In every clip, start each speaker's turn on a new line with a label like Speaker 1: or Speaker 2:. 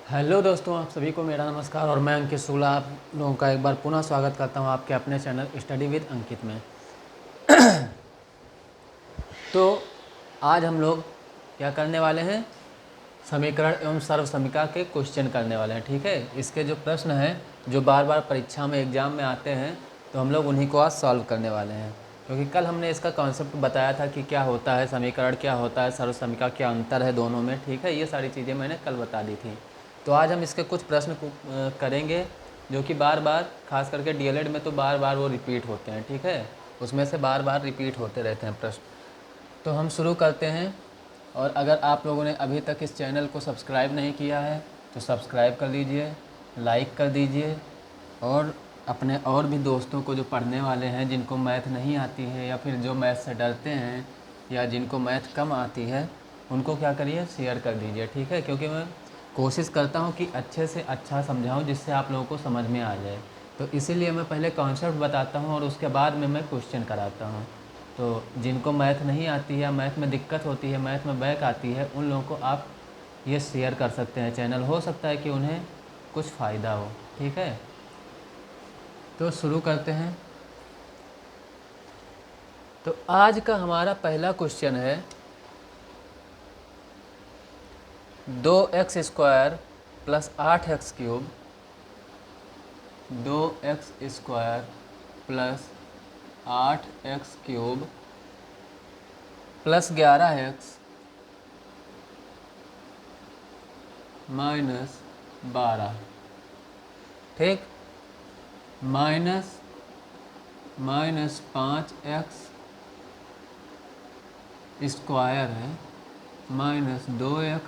Speaker 1: Hello दोस्तों, आप सभी को मेरा नमस्कार और मैं अंकित शुक्ला आप लोगों का एक बार पुनः स्वागत करता हूं आपके अपने चैनल स्टडी विद अंकित में। तो आज हम लोग क्या करने वाले हैं, समीकरण एवं सर्वसमीकरण के क्वेश्चन करने वाले हैं। ठीक है, इसके जो प्रश्न हैं जो बार बार परीक्षा में एग्ज़ाम में आते हैं तो हम लोग उन्हीं को आज सॉल्व करने वाले हैं। क्योंकि कल हमने इसका कॉन्सेप्ट बताया था कि क्या होता है समीकरण, क्या होता है सर्वसमीकरण, क्या अंतर है दोनों में। ठीक है, ये सारी चीज़ें मैंने कल बता दी थी। तो आज हम इसके कुछ प्रश्न करेंगे जो कि बार बार, खास करके डीएलएड में तो बार बार वो रिपीट होते हैं। ठीक है, उसमें से बार बार रिपीट होते रहते हैं प्रश्न। तो हम शुरू करते हैं। और अगर आप लोगों ने अभी तक इस चैनल को सब्सक्राइब नहीं किया है तो सब्सक्राइब कर लीजिए, लाइक कर दीजिए और अपने और भी दोस्तों को जो पढ़ने वाले हैं, जिनको मैथ नहीं आती है या फिर जो मैथ से डरते हैं या जिनको मैथ कम आती है, उनको क्या करिए, शेयर कर दीजिए। ठीक है, क्योंकि मैं कोशिश करता हूँ कि अच्छे से अच्छा समझाऊँ जिससे आप लोगों को समझ में आ जाए। तो इसीलिए मैं पहले कॉन्सेप्ट बताता हूँ और उसके बाद में मैं क्वेश्चन कराता हूँ। तो जिनको मैथ नहीं आती है या मैथ में दिक्कत होती है, मैथ में बैक आती है, उन लोगों को आप ये शेयर कर सकते हैं चैनल, हो सकता है कि उन्हें कुछ फ़ायदा हो। ठीक है, तो शुरू करते हैं। तो आज का हमारा पहला क्वेश्चन है 2x² plus 8x³ 2x² plus 8x³ plus 11x minus 12। ठीक, माइनस 5x² है minus 2x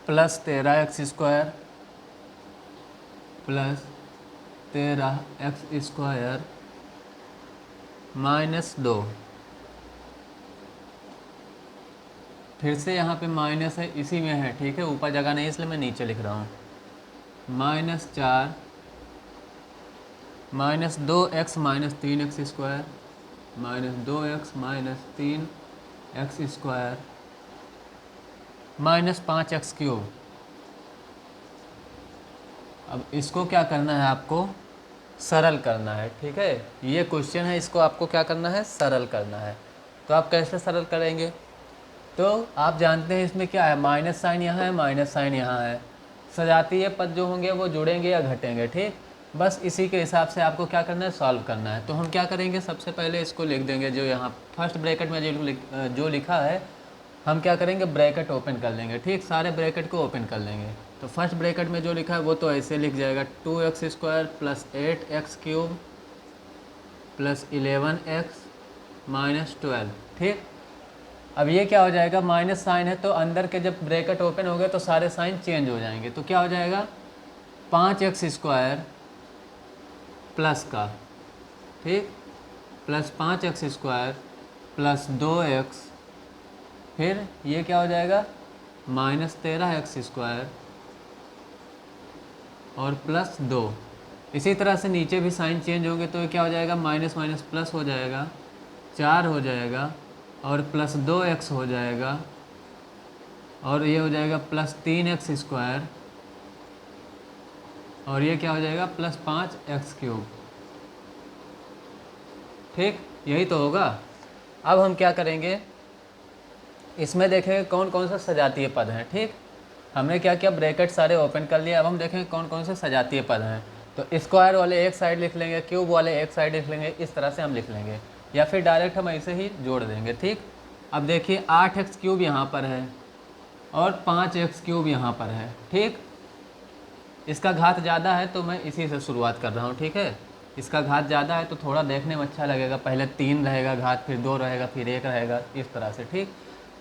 Speaker 1: plus 13x² plus 13x² minus 2। फिर से यहाँ पे माइनस है, इसी में है। ठीक है, ऊपर जगह नहीं इसलिए मैं नीचे लिख रहा हूँ। -4 minus 2x minus 3x² minus 2x minus 3x² minus 5x³। अब इसको क्या करना है, आपको सरल करना है। ठीक है, ये क्वेश्चन है, इसको आपको क्या करना है, सरल करना है। तो आप कैसे सरल करेंगे, तो आप जानते हैं इसमें क्या है, माइनस साइन यहाँ है, माइनस साइन यहाँ है, सजातीय पद जो होंगे वो जुड़ेंगे या घटेंगे। ठीक, बस इसी के हिसाब से आपको क्या करना है, सॉल्व करना है। तो हम क्या करेंगे, सबसे पहले इसको लिख देंगे, जो यहाँ फर्स्ट ब्रैकेट में जो लिखा है, हम क्या करेंगे, ब्रैकेट ओपन कर लेंगे। ठीक, सारे ब्रैकेट को ओपन कर लेंगे। तो फर्स्ट ब्रैकेट में जो लिखा है वो तो ऐसे लिख जाएगा, 2x² plus 8x³ plus 11x minus 12। ठीक, अब ये क्या हो जाएगा, माइनस साइन है तो अंदर के जब ब्रैकेट ओपन हो गए तो सारे साइन चेंज हो जाएंगे। तो क्या हो जाएगा, 5x² प्लस का, ठीक, प्लस 5x² प्लस 2x, फिर ये क्या हो जाएगा, माइनस 13x² और प्लस 2। इसी तरह से नीचे भी साइन चेंज होंगे तो ये क्या हो जाएगा, माइनस माइनस प्लस हो जाएगा, 4 हो जाएगा और प्लस 2x हो जाएगा और ये हो जाएगा प्लस 3x² और ये क्या हो जाएगा, प्लस 5x³। ठीक, यही तो होगा। अब हम क्या करेंगे, इसमें देखेंगे कौन कौन सा सजातीय पद हैं। ठीक, हमने क्या किया, ब्रैकेट सारे ओपन कर लिए। अब हम देखेंगे कौन कौन से सजातीय पद हैं। तो स्क्वायर वाले एक साइड लिख लेंगे, क्यूब वाले एक साइड लिख लेंगे, इस तरह से हम लिख लेंगे, या फिर डायरेक्ट हम ऐसे ही जोड़ देंगे। ठीक, अब देखिए 8x³ यहाँ पर है और 5x³ यहाँ पर है। ठीक, इसका घात ज़्यादा है तो मैं इसी से शुरुआत कर रहा हूँ। ठीक है, इसका घात ज़्यादा है तो थोड़ा देखने में अच्छा लगेगा, पहले 3 रहेगा घात, फिर 2 रहेगा, फिर 1 रहेगा, इस तरह से। ठीक,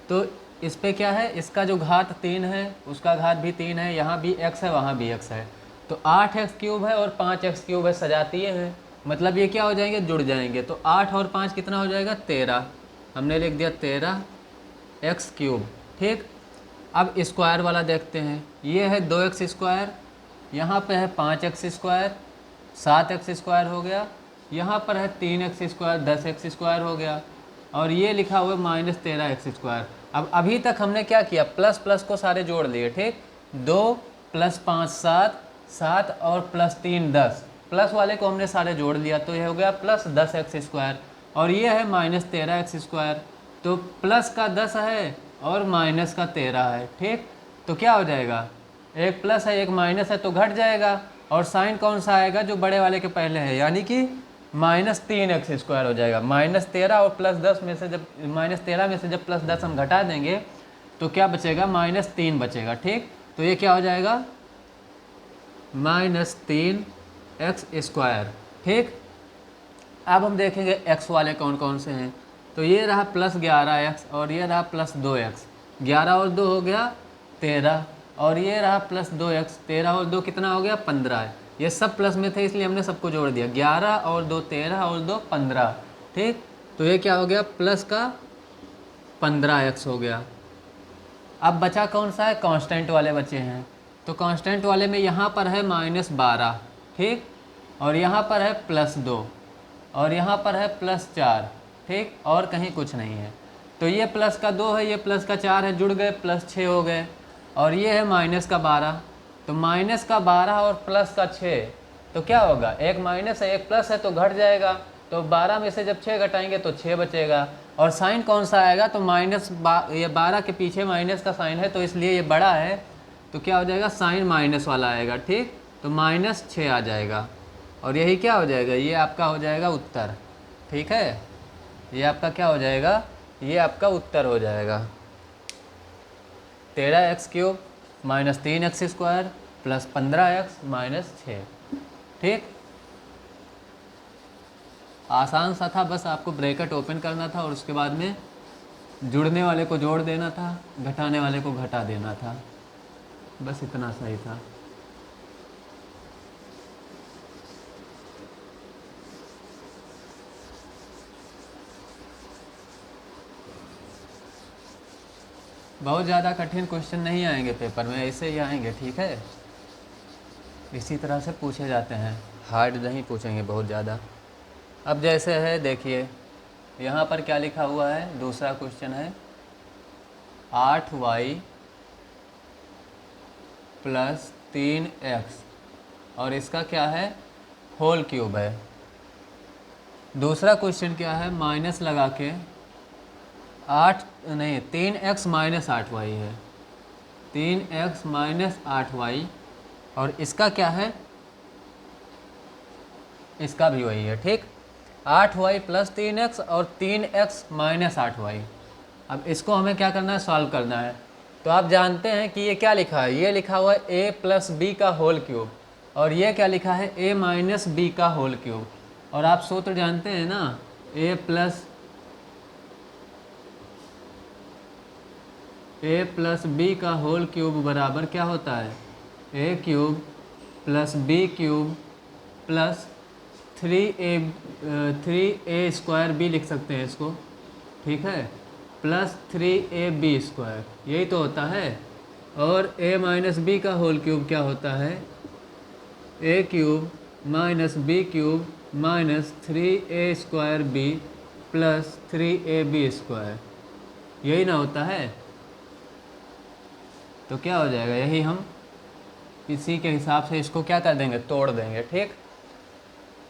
Speaker 1: तो इस पे क्या है, इसका जो घात 3 है उसका घात भी 3 है, यहाँ भी x है वहाँ भी x है। तो 8x³ है और 5x³ है, सजातीय है, मतलब ये क्या हो जाएंगे, जुड़ जाएंगे। तो 8 और 5 कितना हो जाएगा, 13। हमने लिख दिया 13x³। ठीक, अब स्क्वायर वाला देखते हैं, ये है 2x², यहाँ पे है 5x², 7x² हो गया, यहाँ पर है 3x², 10x² हो गया और ये लिखा हुआ है -13x²। अब अभी तक हमने क्या किया, प्लस प्लस को सारे जोड़ लिए, ठीक। 2 + 5 7, 7 और +3 10, प्लस वाले को हमने सारे जोड़ लिया तो ये हो गया +10x²। और ये है -13x²। तो प्लस का 10 है और माइनस का 13 है, ठीक। तो क्या हो जाएगा, एक प्लस है एक माइनस है तो घट जाएगा, और साइन कौन सा आएगा, जो बड़े वाले के पहले है, यानी कि -3x² हो जाएगा। -13 और +10 में से जब -13 में से जब +10 हम घटा देंगे तो क्या बचेगा, -3 बचेगा, ठीक। तो ये क्या हो जाएगा, -3x², ठीक। अब हम देखेंगे x वाले कौन कौन से हैं। तो ये रहा +11x और ये रहा +2x, 11 और 2 हो गया 13, और ये रहा +2x, 13 और 2 कितना हो गया, 15 है। ये सब प्लस में थे इसलिए हमने सबको जोड़ दिया, 11 और 2 13 और 2 15, ठीक। तो ये क्या हो गया, प्लस का 15x हो गया। अब बचा कौन सा है, कांस्टेंट वाले बचे हैं। तो कांस्टेंट वाले में यहाँ पर है -12, ठीक, और यहाँ पर है +2, और यहाँ पर है +4, ठीक, और कहीं कुछ नहीं है। तो ये प्लस का 2 है, ये प्लस का 4 है, जुड़ गए +6 हो गए, और ये है -12। तो -12 और प्लस का 6, तो क्या होगा, एक माइनस है एक प्लस है तो घट जाएगा। तो 12 में से जब 6 घटाएंगे तो 6 बचेगा, और साइन कौन सा आएगा, तो ये 12 के पीछे माइनस का साइन है तो इसलिए ये बड़ा है, तो क्या हो जाएगा, साइन माइनस वाला आएगा, ठीक। तो -6 आ जाएगा, और यही क्या हो जाएगा, ये आपका हो जाएगा उत्तर, ठीक है। ये आपका क्या हो जाएगा, ये आपका उत्तर हो जाएगा 13x³ -3x² + 15x -6, ठीक। आसान सा था, बस आपको ब्रैकेट ओपन करना था और उसके बाद में जुड़ने वाले को जोड़ देना था, घटाने वाले को घटा देना था, बस इतना सही था। बहुत ज़्यादा कठिन क्वेश्चन नहीं आएंगे पेपर में, ऐसे ही आएंगे, ठीक है। इसी तरह से पूछे जाते हैं, हार्ड नहीं पूछेंगे बहुत ज़्यादा। अब जैसे है देखिए, यहाँ पर क्या लिखा हुआ है, दूसरा क्वेश्चन है 8y + 3x, और इसका क्या है, होल क्यूब है। दूसरा क्वेश्चन क्या है, माइनस लगा के 3x - 8y है, 3x - 8y, और इसका क्या है, इसका भी वही है, ठीक। 8y + 3x और 3x - 8y। अब इसको हमें क्या करना है, सॉल्व करना है। तो आप जानते हैं कि ये क्या लिखा है, ये लिखा हुआ है a + b का होल क्यूब, और ये क्या लिखा है, a - b का होल क्यूब। और आप सूत्र जानते हैं ना, a + b का होल क्यूब बराबर क्या होता है, a³ + b³ + 3a² लिख सकते हैं इसको, ठीक है, + 3ab², यही तो होता है। और a - b का होल क्यूब क्या होता है, a³ - b³ - 3a²b + 3ab², यही ना होता है। तो क्या हो जाएगा, यही हम इसी के हिसाब से इसको क्या कर देंगे, तोड़ देंगे, ठीक।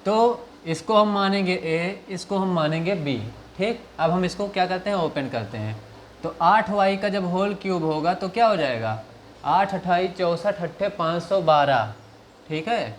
Speaker 1: तो इसको हम मानेंगे a, इसको हम मानेंगे b, ठीक। अब हम इसको क्या करते हैं, ओपन करते हैं। तो 8y का जब होल क्यूब होगा तो क्या हो जाएगा, 8 × 28 = 64 × 8 = 512, ठीक है।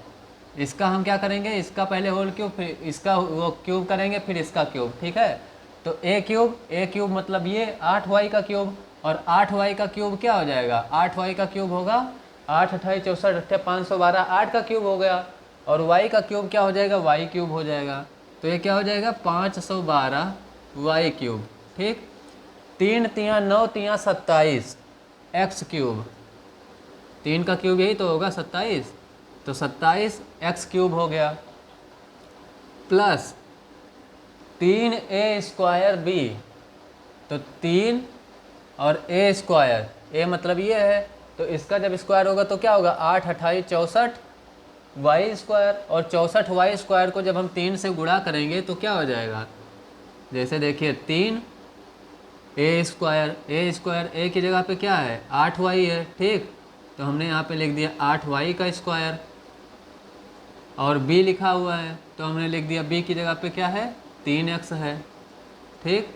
Speaker 1: इसका हम क्या करेंगे, इसका पहले होल क्यूब, फिर इसका वो क्यूब करेंगे, फिर इसका क्यूब, ठीक है। तो a³ मतलब ये 8y का क्यूब, और 8y का क्यूब क्या हो जाएगा, 8y का क्यूब होगा 8 × 28 = 64 × 8 = 512, 8 का क्यूब हो गया, और y का क्यूब क्या हो जाएगा, y³ हो जाएगा। तो ये क्या हो जाएगा, 512 y³, ठीक। 3 × 3 = 9 × 3 = 27 x³, 3 का क्यूब यही तो होगा 27, तो 27 x³ हो गया, प्लस 3a²b, तो 3 और a², a मतलब ये है, तो इसका जब स्क्वायर होगा तो क्या होगा, 8 × 28 = 64 y², और 64 y² को जब हम 3 से गुणा करेंगे तो क्या हो जाएगा, जैसे देखिए 3 ए की जगह पे क्या है 8y है, ठीक। तो हमने यहाँ पे लिख दिया 8y का स्क्वायर, और b लिखा हुआ है तो हमने लिख दिया b की जगह पे क्या है 3x है, ठीक।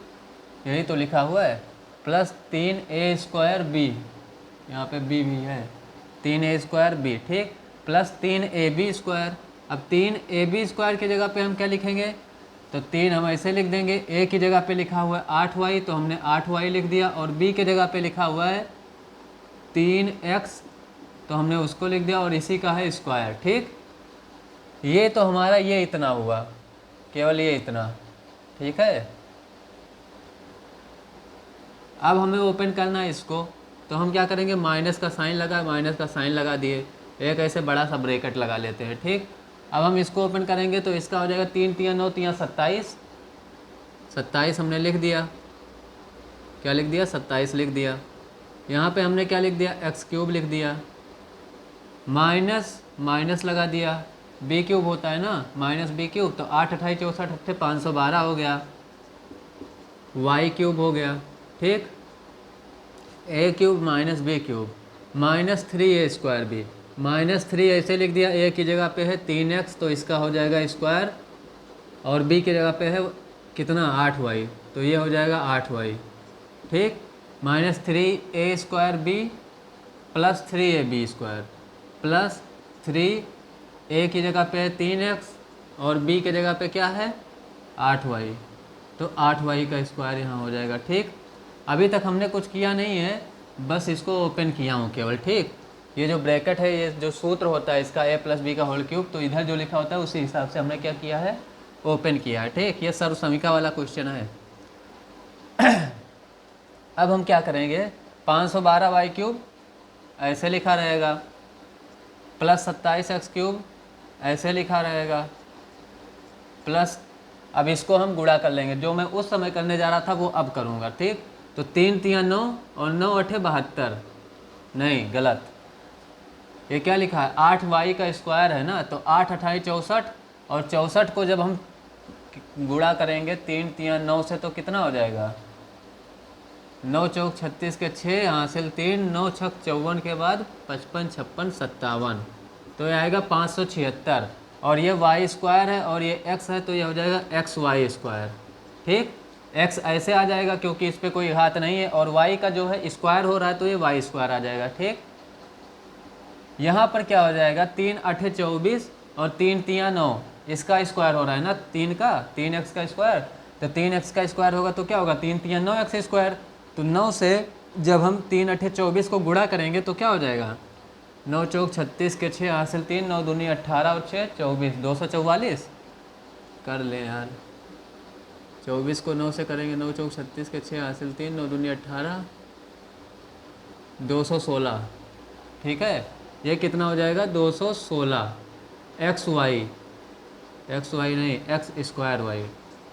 Speaker 1: यही तो लिखा हुआ है, प्लस 3a² b, यहाँ पे b भी है 3a² b, ठीक, प्लस 3ab²। अब 3ab² की जगह पे हम क्या लिखेंगे, तो 3 हम ऐसे लिख देंगे, a की जगह पे लिखा हुआ है 8y तो हमने 8y लिख दिया, और b की जगह पे लिखा हुआ है 3x तो हमने उसको लिख दिया, और इसी का है स्क्वायर, ठीक। ये तो हमारा ये इतना हुआ, केवल ये इतना, ठीक है। अब हमें ओपन करना है इसको, तो हम क्या करेंगे, माइनस का साइन लगा दिए, एक ऐसे बड़ा सा ब्रैकेट लगा लेते हैं, ठीक। अब हम इसको ओपन करेंगे तो इसका हो जाएगा 3 3 9 3 27, 27 हमने लिख दिया, क्या लिख दिया 27 लिख दिया। यहाँ पे हमने क्या लिख दिया x³ लिख दिया, माइनस लगा दिया, b³ होता है ना, -b³ तो 8 28 64 8 512 हो गया, y³ हो गया, ठीक। a³ -b³ -3a² b, -3 ऐसे लिख दिया, a की जगह पे है 3x तो इसका हो जाएगा स्क्वायर, और b की जगह पे है कितना 8y तो ये हो जाएगा 8y, ठीक। -3a² b plus 3ab² plus 3a की जगह पे है 3x और b की जगह पे क्या है 8y, तो 8y का स्क्वायर यहाँ हो जाएगा, ठीक। अभी तक हमने कुछ किया नहीं है, बस इसको ओपन किया हूँ केवल, ठीक। ये जो ब्रैकेट है, ये जो सूत्र होता है इसका a + b का होल क्यूब, तो इधर जो लिखा होता है उसी हिसाब से हमने क्या किया है ओपन किया है, ठीक। ये सर्वसमीका वाला क्वेश्चन है। अब हम क्या करेंगे, 512y³ ऐसे लिखा रहेगा, प्लस 27x³ ऐसे लिखा रहेगा, प्लस अब इसको हम गुणा कर लेंगे, जो मैं उस समय करने जा रहा था वो अब करूँगा, ठीक। तो 3 3 9 और 9 8 72, नहीं गलत, ये क्या लिखा है 8y का स्क्वायर है ना, तो 8 28 64 और 64 को जब हम गुणा करेंगे 3 3 9 से तो कितना हो जाएगा 9 चौक 36 के 6 हासिल 3 9 छक 54 के बाद 55 56 57, तो ये आएगा 576, और ये y² है और ये x है तो ये हो जाएगा xy², ठीक। x ऐसे आ जाएगा क्योंकि इस पर कोई घात नहीं है, और y का जो है स्क्वायर हो रहा है तो ये y² आ जाएगा, ठीक। यहाँ पर क्या हो जाएगा 3 8 24 और 3 3 9, इसका स्क्वायर हो रहा है ना 3 का 3x का स्क्वायर, तो 3x का स्क्वायर होगा तो क्या होगा 3 3 9x², तो 9 से जब हम 3 8 24 को गुणा करेंगे तो क्या हो जाएगा 9 चौक 36 के 6 हासिल 3 9 दूनी 18 और 6 24 244 कर ले यार, 24 को 9 से करेंगे 9 चौक 36 के 6 हासिल 3 9 दूनी 18 216, ठीक है। ये कितना हो जाएगा 216 xy नहीं x²y,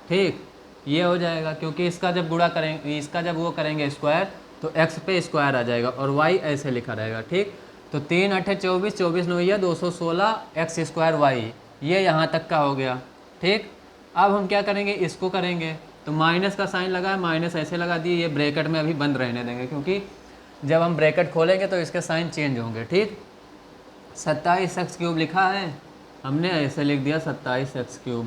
Speaker 1: ठीक। ये हो जाएगा क्योंकि इसका जब गुणा करेंगे, इसका जब वो करेंगे स्क्वायर तो x पे स्क्वायर आ जाएगा और y ऐसे लिखा रहेगा, ठीक। तो 3 8 24 24 9 216 x²y, ये यहाँ तक का हो गया, ठीक। अब हम क्या करेंगे, इसको करेंगे तो माइनस का साइन लगा है, माइनस ऐसे लगा दिए, ये ब्रैकेट में अभी बंद रहने देंगे क्योंकि जब हम ब्रैकेट खोलेंगे तो इसके साइन चेंज होंगे, ठीक। 27x³ लिखा है, हमने ऐसे लिख दिया 27x³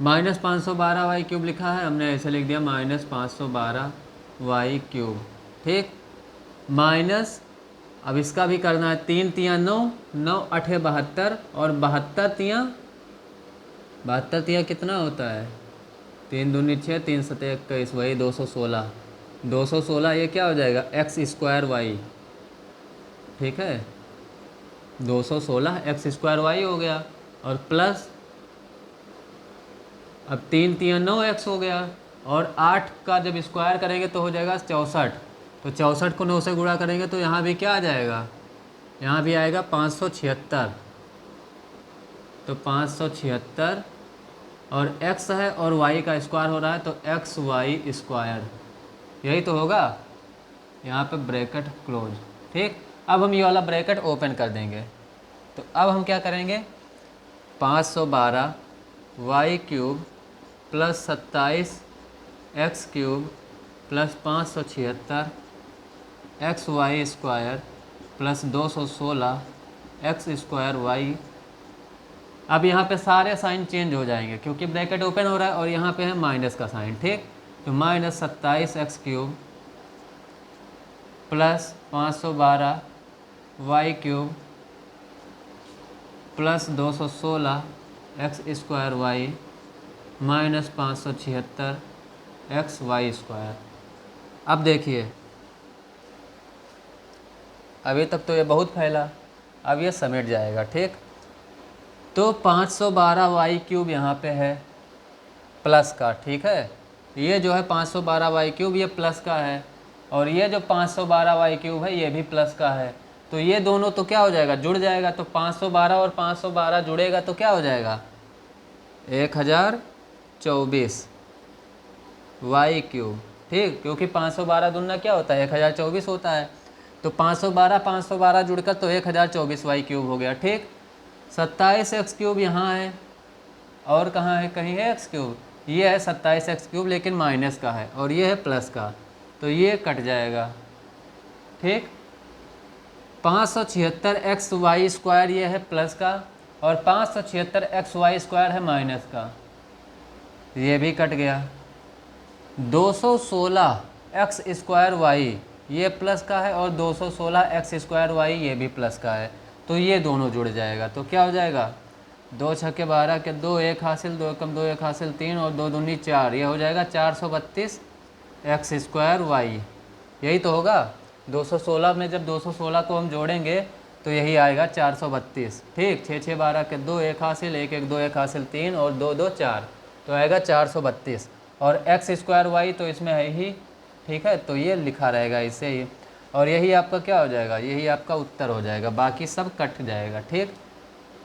Speaker 1: -512y³ लिखा है, हमने ऐसे लिख दिया -512y³, ठीक। माइनस अब इसका भी करना है 3 3 9 9 8 72 और 72 तिया कितना होता है 3 दूनी 6 3 7 21, वही 216 ये क्या हो जाएगा x²y, ठीक है 216 x²y हो गया, और प्लस अब 3 3 9x हो गया, और 8 का जब स्क्वायर करेंगे तो हो जाएगा 64, तो 64 को 9 से गुणा करेंगे तो यहाँ भी क्या आ जाएगा, यहाँ भी आएगा 576, तो 576 और x है और y का स्क्वायर हो रहा है तो xy², यही तो होगा, यहाँ पे ब्रैकेट क्लोज, ठीक। अब हम ये वाला ब्रैकेट ओपन कर देंगे, तो अब हम क्या करेंगे 512y³ plus 27x³ plus 576 X Y square plus 216 X square Y. अब यहाँ पे सारे साइन चेंज हो जाएंगे क्योंकि ब्रैकेट ओपन हो रहा है और यहाँ पे है माइनस का साइन, ठीक। तो minus 27 X cube plus 512 Y cube plus 216 X square Y minus 576 X Y square. अब देखिए, अभी तक तो ये बहुत फैला, अब ये समेट जाएगा, ठीक। तो 512 वाई क्यूब यहाँ पे है प्लस का, ठीक है। ये जो है 512 वाई क्यूब ये प्लस का है और ये जो 512 वाई क्यूब है ये भी प्लस का है। तो ये दोनों तो क्या हो जाएगा, जुड़ जाएगा। तो 512 और 512 जुड़ेगा तो क्या हो जाएगा, 1024 वाई क्यूब, ठीक। क्योंकि 512 दुना क्या होता है, 1024 होता है। तो 512 जुड़कर तो 1024 वाई क्यूब हो गया, ठीक। 27 एक्स क्यूब यहाँ है और कहाँ है, कहीं है एक्स क्यूब, ये है 27 एक्स क्यूब लेकिन माइनस का है और ये है प्लस का, तो ये कट जाएगा, ठीक। 576 एक्स वाई स्क्वायर ये है प्लस का और 576 एक्स वाई स्क्वायर है माइनस का, ये भी कट गया। 216 एक्स स्क्वायर वाई ये प्लस का है और 216 एक्स स्क्वायर वाई ये भी प्लस का है, तो ये दोनों जुड़ जाएगा। तो क्या हो जाएगा, 2 छक्के 12 के 2 1 हासिल, 2 कम 2 1 हासिल 3 और 2 दूनी 4, ये हो जाएगा 432 एक्स स्क्वायर वाई। यही तो होगा, 216 में जब 216 को हम जोड़ेंगे तो यही आएगा 432, ठीक। 6 6 12 के 2 1 हासिल, 1 1 2 1 हासिल 3 और 2 2 4, तो आएगा 432। और एक्स स्क्वायर वाई तो इसमें है ही, ठीक है, तो ये लिखा रहेगा इसे ही, और यही आपका क्या हो जाएगा, यही आपका उत्तर हो जाएगा, बाकी सब कट जाएगा, ठीक।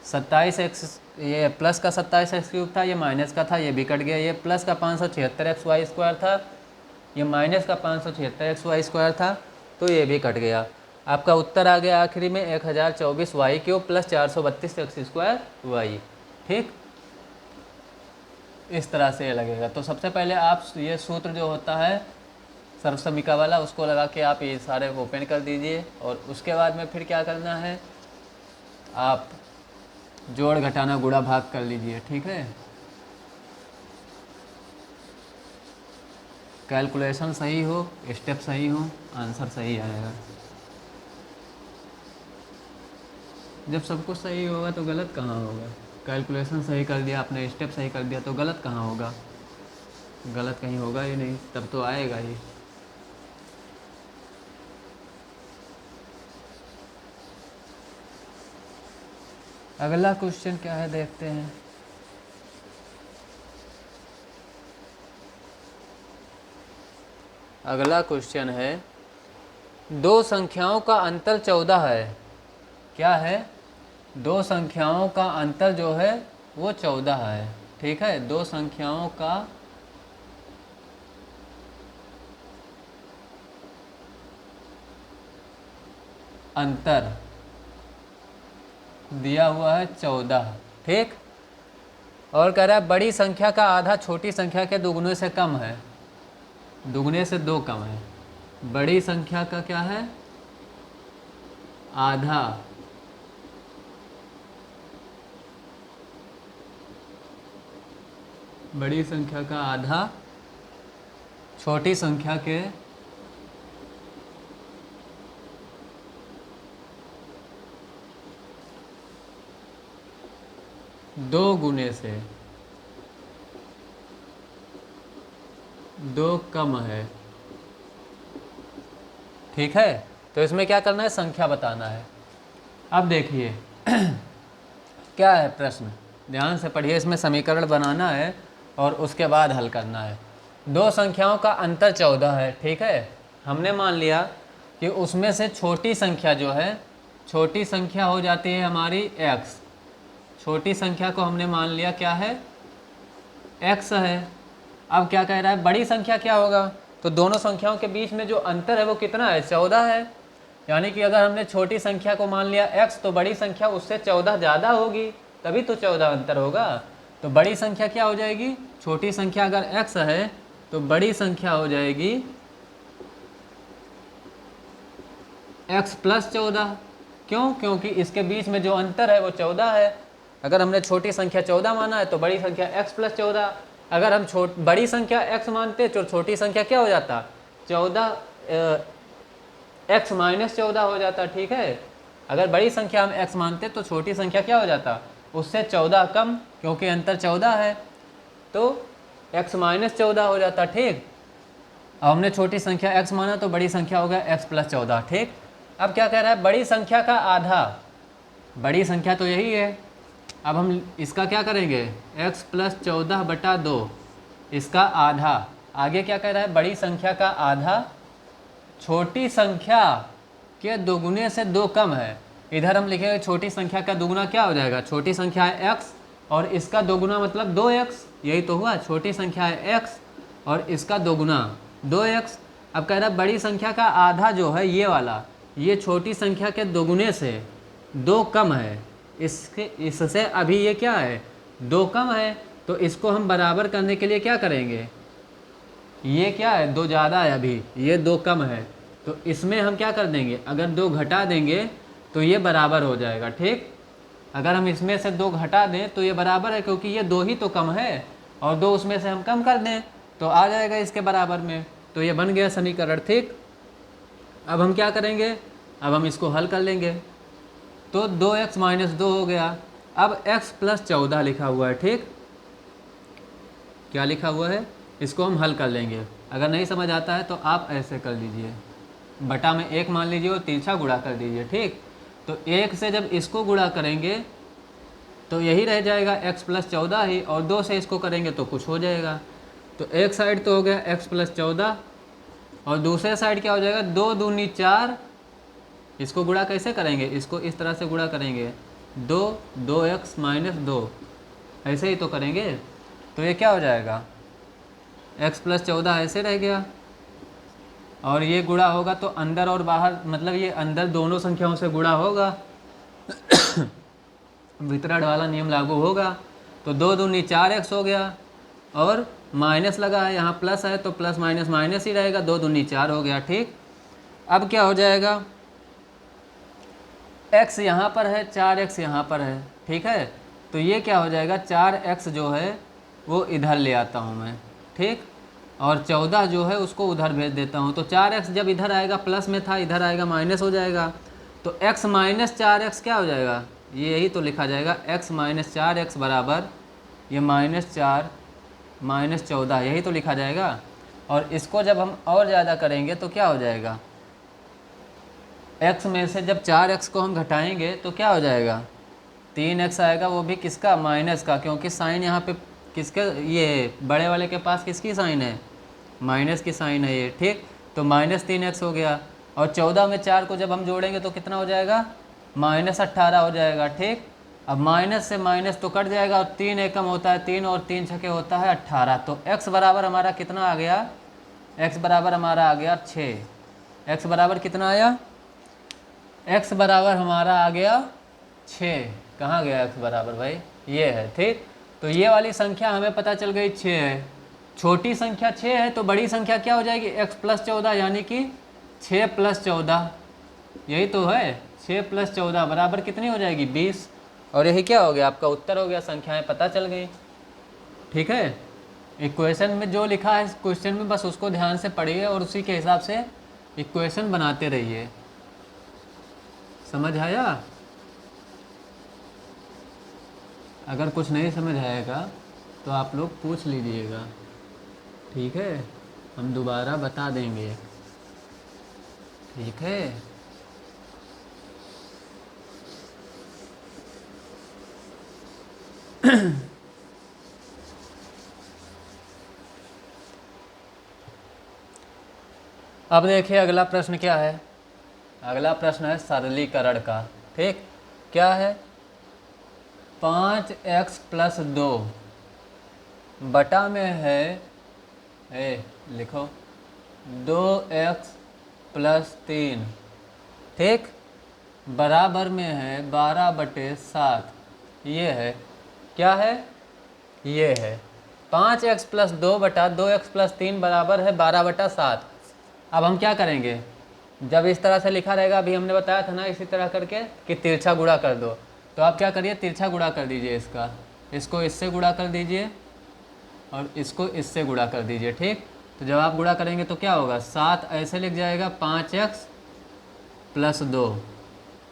Speaker 1: 27 एक्स, ये प्लस का 27 एक्स क्यूब था, ये माइनस का था, ये भी कट गया। ये प्लस का 576 एक्स वाई स्क्वायर था, ये माइनस का 576 एक्स वाई स्क्वायर था, तो ये भी कट गया। आपका उत्तर आ गया आखिरी में 1024 Y cube plus 432 X square Y, ठीक। इस तरह से ये लगेगा। तो सबसे पहले आप ये सूत्र जो होता है सर्वसमीका वाला, उसको लगा के आप ये सारे ओपन कर दीजिए और उसके बाद में फिर क्या करना है, आप जोड़ घटाना गुणा भाग कर लीजिए, ठीक है। कैलकुलेशन सही हो, स्टेप सही हो, आंसर सही आएगा। जब सब कुछ सही होगा तो गलत कहाँ होगा। कैलकुलेशन सही कर दिया आपने, स्टेप सही कर दिया, तो गलत कहाँ होगा, गलत कहीं होगा ही नहीं, तब तो आएगा ही। अगला क्वेश्चन क्या है देखते हैं। अगला क्वेश्चन है, दो संख्याओं का अंतर 14 है। क्या है, दो संख्याओं का अंतर जो है वो 14 है, ठीक है। दो संख्याओं का अंतर दिया हुआ है 14, ठीक। और कह रहा है बड़ी संख्या का आधा छोटी संख्या के दुगने से कम है, दुगने से 2 कम है। बड़ी संख्या का क्या है, आधा बड़ी संख्या का आधा छोटी संख्या के दो गुने से 2 कम है, ठीक है। तो इसमें क्या करना है, संख्या बताना है। अब देखिए क्या है प्रश्न, ध्यान से पढ़िए। इसमें समीकरण बनाना है और उसके बाद हल करना है। दो संख्याओं का अंतर 14 है, ठीक है। हमने मान लिया कि उसमें से छोटी संख्या जो है, छोटी संख्या हो जाती है हमारी x। छोटी संख्या को हमने मान लिया क्या है, x है। अब क्या कह रहा है, बड़ी संख्या क्या होगा, तो दोनों संख्याओं के बीच में जो अंतर है वो कितना है, 14 है। यानी कि अगर हमने छोटी संख्या को मान लिया x, तो बड़ी संख्या उससे 14 ज़्यादा होगी, तभी तो 14 अंतर होगा। तो बड़ी संख्या क्या हो जाएगी, छोटी संख्या अगर x है तो बड़ी संख्या हो जाएगी x प्लस 14। क्यों? क्योंकि इसके बीच में जो अंतर है वो 14 है। अगर हमने छोटी संख्या 14 माना है तो बड़ी संख्या x प्लस 14। अगर हम बड़ी संख्या x मानते तो छोटी संख्या क्या हो जाता? 14 x माइनस 14 हो जाता। ठीक है, अगर बड़ी संख्या हम x मानते तो छोटी संख्या क्या हो जाता? उससे 14 कम, क्योंकि अंतर 14 है तो x माइनस 14 हो जाता। ठीक, अब हमने छोटी संख्या x माना तो बड़ी संख्या हो गया x प्लस 14। ठीक, अब क्या कह रहा है? बड़ी संख्या का आधा। बड़ी संख्या तो यही है। अब हम इसका क्या करेंगे? x प्लस 14 बटा 2, इसका आधा। आगे क्या कह रहा है? बड़ी संख्या का आधा छोटी संख्या के दोगुने से 2 कम है। इधर हम लिखेंगे छोटी संख्या का दोगुना क्या हो जाएगा? छोटी संख्या है x और इसका दोगुना मतलब 2x। यही तो हुआ, छोटी संख्या है x और इसका दोगुना 2x। अब कह रहा है बड़ी संख्या का आधा जो है ये वाला, ये छोटी संख्या के दोगुने से 2 कम है। इससे अभी ये क्या है? 2 कम है। तो इसको हम बराबर करने के लिए क्या करेंगे? ये क्या है? 2 ज़्यादा है, अभी ये 2 कम है तो इसमें हम क्या कर देंगे? अगर 2 घटा देंगे तो ये बराबर हो जाएगा। ठीक, अगर हम इसमें से 2 घटा दें तो ये बराबर है, क्योंकि ये 2 ही तो कम है और 2 उसमें से हम कम कर दें तो आ जाएगा इसके बराबर में। तो ये बन गया समीकरण। ठीक, अब हम क्या करेंगे? अब हम इसको हल कर लेंगे तो 2x माइनस 2 हो गया। अब x प्लस 14 लिखा हुआ है। ठीक, क्या लिखा हुआ है? इसको हम हल कर लेंगे। अगर नहीं समझ आता है तो आप ऐसे कर लीजिए, बटा में 1 मान लीजिए और तिरछा गुणा कर दीजिए। ठीक, तो 1 से जब इसको गुणा करेंगे तो यही रह जाएगा x प्लस 14 ही, और 2 से इसको करेंगे तो कुछ हो जाएगा। तो एक साइड तो हो गया x प्लस 14 और दूसरे साइड क्या हो जाएगा? 2 दूनी 4। इसको गुणा कैसे करेंगे? इसको इस तरह से गुणा करेंगे, 2x माइनस 2, ऐसे ही तो करेंगे। तो ये क्या हो जाएगा? x प्लस 14 ऐसे रह गया और ये गुणा होगा तो अंदर और बाहर, मतलब ये अंदर दोनों संख्याओं से गुणा होगा वितरण वाला नियम लागू होगा। तो 2 दूनी 4x हो गया और माइनस लगा है, यहाँ प्लस है तो प्लस माइनस माइनस ही रहेगा, 2 दूनी 4 हो गया। ठीक, अब क्या हो जाएगा? x यहाँ पर है, 4x यहाँ पर है। ठीक है, तो ये क्या हो जाएगा? 4x जो है वो इधर ले आता हूँ मैं। ठीक, और 14 जो है उसको उधर भेज देता हूँ। तो 4x जब इधर आएगा, प्लस में था, इधर आएगा माइनस हो जाएगा। तो x माइनस 4x क्या हो जाएगा? ये यही तो लिखा जाएगा, x माइनस 4x बराबर ये माइनस 4 माइनस 14, यही तो लिखा जाएगा। और इसको जब हम और ज़्यादा करेंगे तो क्या हो जाएगा? x में से जब 4x को हम घटाएंगे तो क्या हो जाएगा? 3x आएगा, वो भी किसका? माइनस का, क्योंकि साइन यहाँ पे किसके? ये बड़े वाले के पास किसकी साइन है? माइनस की साइन है ये। ठीक, तो माइनस 3x हो गया और 14 में 4 को जब हम जोड़ेंगे तो कितना हो जाएगा? माइनस 18 हो जाएगा। ठीक, अब माइनस से माइनस तो कट जाएगा और 3 एकम होता है 3 और 3 छके होता है 18। तो x बराबर हमारा कितना आ गया? x बराबर हमारा आ गया 6। x बराबर कितना आया? x बराबर हमारा आ गया 6। कहाँ गया x बराबर भाई? ये है। ठीक, तो ये वाली संख्या हमें पता चल गई 6 है। छोटी संख्या 6 है तो बड़ी संख्या क्या हो जाएगी? x प्लस 14, यानी कि 6 प्लस 14, यही तो है। 6 प्लस 14 बराबर कितनी हो जाएगी? 20। और यही क्या हो गया? आपका उत्तर हो गया, संख्याएं पता चल गई। ठीक है, इक्वेशन में जो लिखा है क्वेश्चन में बस उसको ध्यान से पढ़िए और उसी के हिसाब से इक्वेशन बनाते रहिए। समझ आया? अगर कुछ नहीं समझ आएगा तो आप लोग पूछ लीजिएगा। ठीक है, हम दोबारा बता देंगे। ठीक है, अब देखिए अगला प्रश्न क्या है। अगला प्रश्न है सरलीकरण का। ठीक, क्या है? 5x प्लस 2 बटा में है लिखो 2x प्लस 3। ठीक, बराबर में है 12/7। ये है, क्या है? ये है 5x प्लस 2 बटा 2x प्लस 3 बराबर है 12/7। अब हम क्या करेंगे? जब इस तरह से लिखा रहेगा, अभी हमने बताया था ना इसी तरह करके कि तिरछा गुणा कर दो, तो आप क्या करिए तिरछा गुणा कर दीजिए, इसको इससे गुणा कर दीजिए और इसको इससे गुणा कर दीजिए। ठीक, तो जब आप गुणा करेंगे तो क्या होगा, 7 ऐसे लिख जाएगा 5x + 2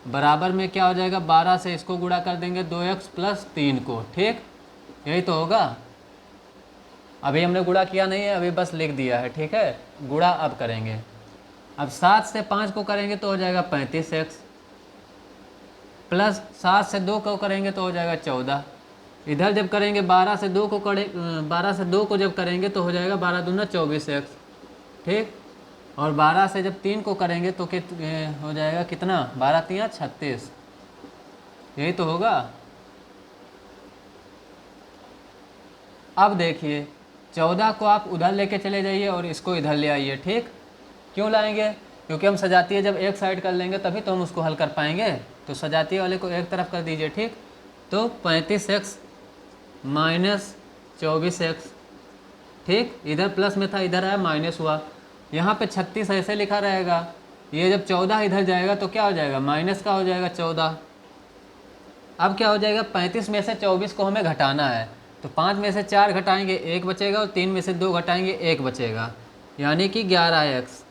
Speaker 1: बराबर में क्या हो जाएगा, 12 से इसको गुणा कर देंगे 2x + 3 को। ठीक, यही तो होगा। अभी हमने गुणा किया नहीं है, अभी बस लिख दिया है। ठीक है, गुणा अब करेंगे। अब 7 से 5 को करेंगे तो हो जाएगा 35x, प्लस 7 से 2 को करेंगे तो हो जाएगा 14। इधर जब करेंगे 12 से 2 को जब करेंगे तो हो जाएगा 12 दूना 24x। ठीक, और 12 से जब 3 को करेंगे तो हो जाएगा कितना, 12 3 36। यही तो होगा। अब देखिए 14 को आप उधर लेके चले जाइए और इसको इधर ले आइए। ठीक, क्यों लाएंगे, क्योंकि हम सजातीय जब एक साइड कर लेंगे तभी तो हम उसको हल कर पाएंगे। तो सजातीय वाले को एक तरफ कर दीजिए। ठीक, तो 35x - 24x। ठीक, इधर प्लस में था, इधर आया माइनस हुआ। यहाँ पे 36 ऐसे लिखा रहेगा, ये जब 14 इधर जाएगा तो क्या हो जाएगा, माइनस का हो जाएगा 14। अब क्या हो जाएगा, 35 में से 24 को हमें घटाना है, तो 5 में से 4 घटाएंगे 1 बचेगा, और 3 में से 2 घटाएंगे 1 बचेगा, यानी कि 11x।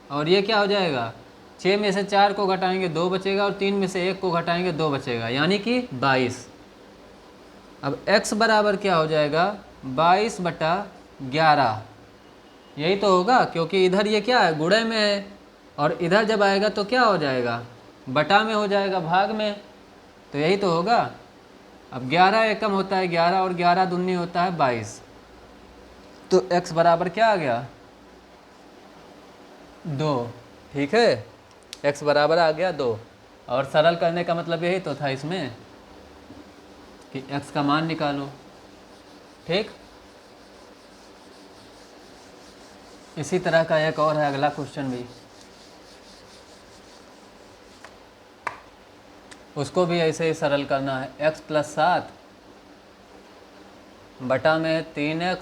Speaker 1: और ये क्या हो जाएगा, 6 में से 4 को घटाएंगे 2 बचेगा, और 3 में से 1 को घटाएंगे 2 बचेगा, यानी कि 22। अब x बराबर क्या हो जाएगा, 22/11। यही तो होगा, क्योंकि इधर ये क्या है, गुणे में है, और इधर जब आएगा तो क्या हो जाएगा, बटा में हो जाएगा, भाग में। तो यही तो होगा। अब 11 एकम होता है 11, और 11 दूनी होता है 22। तो x बराबर क्या आ गया, 2। ठीक है, x बराबर आ गया 2। और सरल करने का मतलब यही तो था इसमें कि x का मान निकालो। ठीक, इसी तरह का एक और है अगला क्वेश्चन भी, उसको भी ऐसे ही सरल करना है। x + 7 बटा में 3x,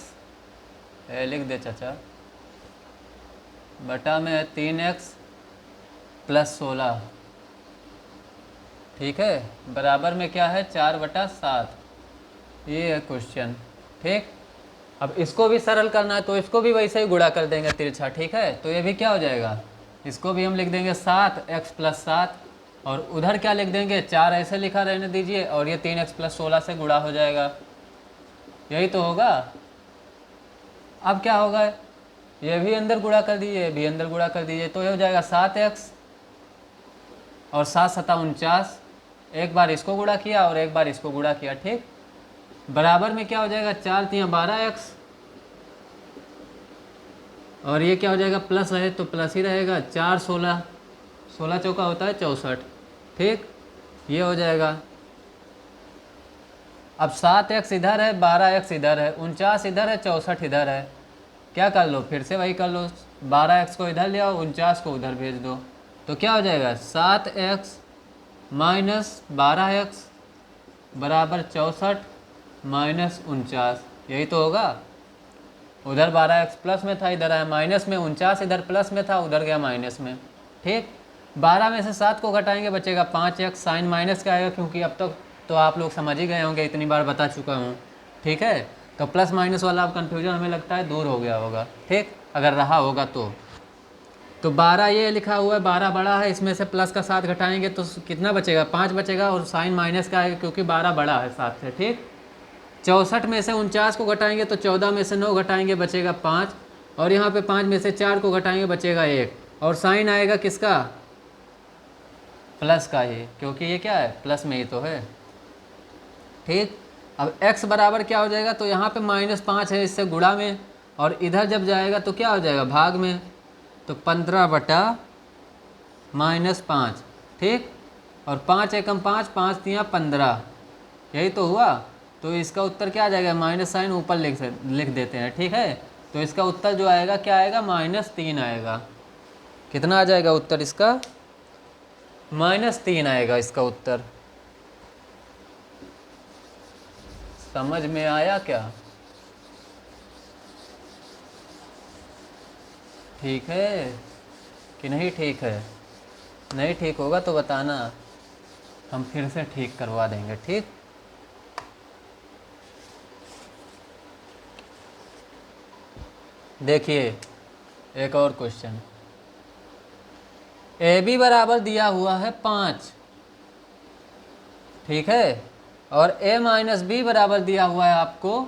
Speaker 1: लिख दे चाचा, बटा में 3x + 16। ठीक है, बराबर में क्या है, 4/7। ये है क्वेश्चन। ठीक, अब इसको भी सरल करना है तो इसको भी वैसे ही गुणा कर देंगे तिरछा। ठीक है, तो ये भी क्या हो जाएगा, इसको भी हम लिख देंगे 7x + 7, और उधर क्या लिख देंगे, 4 ऐसे लिखा रहने दीजिए, और ये 3x + 16 से गुणा हो जाएगा। यही तो होगा। अब क्या होगा, ये भी अंदर गुणा कर दीजिए, ये भी अंदर गुणा कर दीजिए, तो ये हो जाएगा 7x और 7 × 7 = 49। एक बार इसको गुणा किया और एक बार इसको गुणा किया। ठीक, बराबर में क्या हो जाएगा, 4 × 3 = 12x, और ये क्या हो जाएगा, प्लस है तो प्लस ही रहेगा, 4 16, 16 चौका होता है 64। ठीक, ये हो जाएगा। अब 7x इधर है, 12x इधर है, 49 इधर है, 64 इधर है। क्या कर लो, फिर से वही कर लो, 12x को इधर ले आओ, 49 को उधर भेज दो, तो क्या हो जाएगा, 7x - 12x बराबर 64 - 49। यही तो होगा। उधर 12x प्लस में था, इधर आया माइनस में, 49 इधर प्लस में था, उधर गया माइनस में। ठीक, 12 में से 7 को घटाएंगे बचेगा 5x, साइन माइनस का आएगा, क्योंकि अब तक तो आप लोग समझ ही गए होंगे, इतनी बार बता चुका हूँ। ठीक है, तो प्लस माइनस वाला अब कन्फ्यूजन हमें लगता है दूर हो गया होगा। ठीक, अगर रहा होगा तो 12 ये लिखा हुआ है, 12 बड़ा है, इसमें से प्लस का 7 घटाएंगे तो कितना बचेगा, 5 बचेगा, और साइन माइनस का आएगा क्योंकि 12 बड़ा है 7 से। ठीक, 64 में से 49 को घटाएंगे तो 14 में से 9 घटाएंगे बचेगा 5, और यहाँ पे 5 में से 4 को घटाएंगे बचेगा 1, और साइन आएगा किसका, प्लस का ही, क्योंकि ये क्या है, प्लस में ही तो है। ठीक, अब x बराबर क्या हो जाएगा, तो यहाँ पे -5 है, इससे गुणा में, और इधर जब जाएगा तो क्या हो जाएगा, भाग में, तो 15/-5। ठीक, और 5 एकम 5, 5 × 3 = 15। यही तो हुआ। तो इसका उत्तर क्या आ जाएगा, माइनस साइन ऊपर लिख देते हैं। ठीक है, तो इसका उत्तर जो आएगा क्या आएगा, -3 आएगा। कितना आ जाएगा उत्तर इसका, -3 आएगा इसका उत्तर। समझ में आया क्या? ठीक है, कि नहीं ठीक है? नहीं ठीक होगा तो बताना, हम फिर से ठीक करवा देंगे। ठीक, देखिए एक और क्वेश्चन। ए बी बराबर दिया हुआ है 5, ठीक है, और ए माइनस बी बराबर दिया हुआ है आपको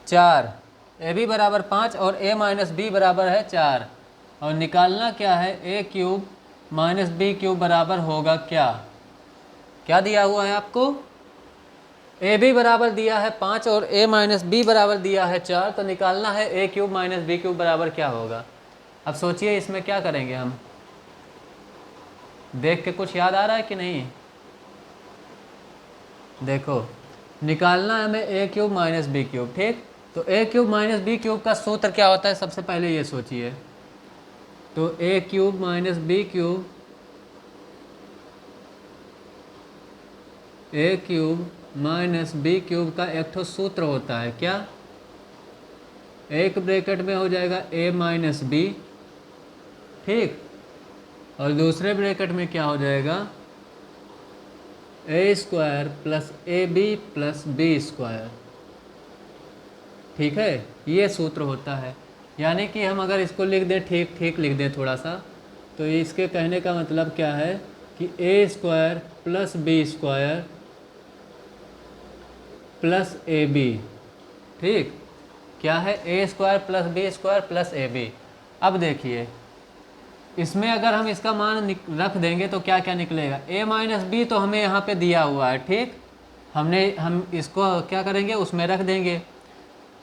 Speaker 1: 4। ए बी बराबर 5 और ए माइनस बी बराबर है 4, और निकालना क्या है? ए क्यूब माइनस बी क्यूब बराबर होगा क्या? क्या दिया हुआ है आपको? ए बी बराबर दिया है 5 और ए माइनस बी बराबर दिया है 4, तो निकालना है ए क्यूब माइनस बी क्यूब बराबर क्या होगा। अब सोचिए इसमें क्या करेंगे हम, देख के कुछ याद आ रहा है कि नहीं? देखो, निकालना है हमें ए क्यूब माइनस बी क्यूब, ठीक। तो A cube minus B cube का सूत्र क्या होता है, सबसे पहले ये सोचिए। तो A cube minus B cube, A cube minus B cube का एक ठो सूत्र होता है, क्या? एक ब्रैकेट में हो जाएगा ए माइनस बी, ठीक, और दूसरे ब्रैकेट में क्या हो जाएगा? A square plus A B plus B square, ठीक है। ये सूत्र होता है। यानी कि हम अगर इसको लिख दें, ठीक ठीक लिख दें थोड़ा सा, तो इसके कहने का मतलब क्या है कि A square plus B square plus A B, ठीक, क्या है? A square plus B square plus A B. अब देखिए इसमें अगर हम इसका मान रख देंगे तो क्या क्या निकलेगा? ए माइनस बी तो हमें यहाँ पे दिया हुआ है, ठीक, हम इसको क्या करेंगे, उसमें रख देंगे।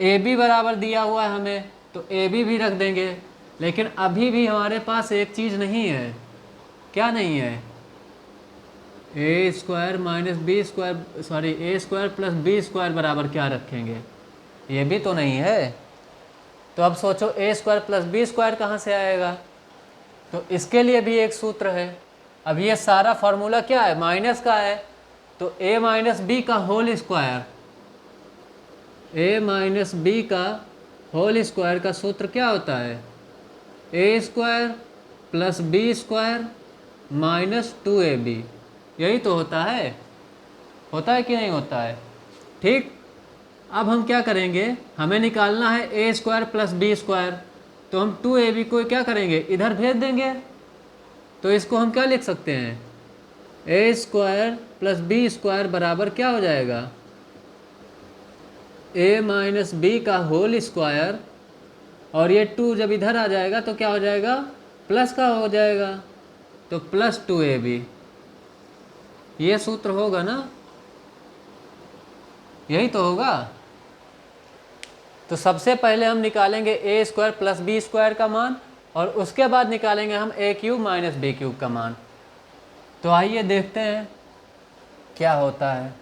Speaker 1: ए बी बराबर दिया हुआ है हमें, तो ए बी भी रख देंगे। लेकिन अभी भी हमारे पास एक चीज़ नहीं है, क्या नहीं है? A square minus B square, sorry, A square plus B square बराबर क्या रखेंगे? ये भी तो नहीं है। तो अब सोचो ए स्क्वायर प्लस बी स्क्वायर कहाँ से आएगा? तो इसके लिए भी एक सूत्र है। अब ये सारा फार्मूला क्या है? माइनस का है। तो ए माइनस बी का whole square, A minus B का होल स्क्वायर का सूत्र क्या होता है? A square plus B square minus 2ab, यही तो होता है। होता है कि नहीं होता है? ठीक, अब हम क्या करेंगे, हमें निकालना है A square plus B square, तो हम 2ab को क्या करेंगे, इधर भेज देंगे। तो इसको हम क्या लिख सकते हैं? ए स्क्वायर प्लस बी स्क्वायर बराबर क्या हो जाएगा? ए माइनस बी का होल स्क्वायर, और ये 2 जब इधर आ जाएगा तो क्या हो जाएगा? प्लस का हो जाएगा, तो प्लस 2ab, ये सूत्र होगा ना, यही तो होगा। तो सबसे पहले हम निकालेंगे ए स्क्वायर प्लस बी स्क्वायर का मान, और उसके बाद निकालेंगे हम ए क्यूब माइनस बी क्यूब का मान। तो आइए देखते हैं क्या होता है।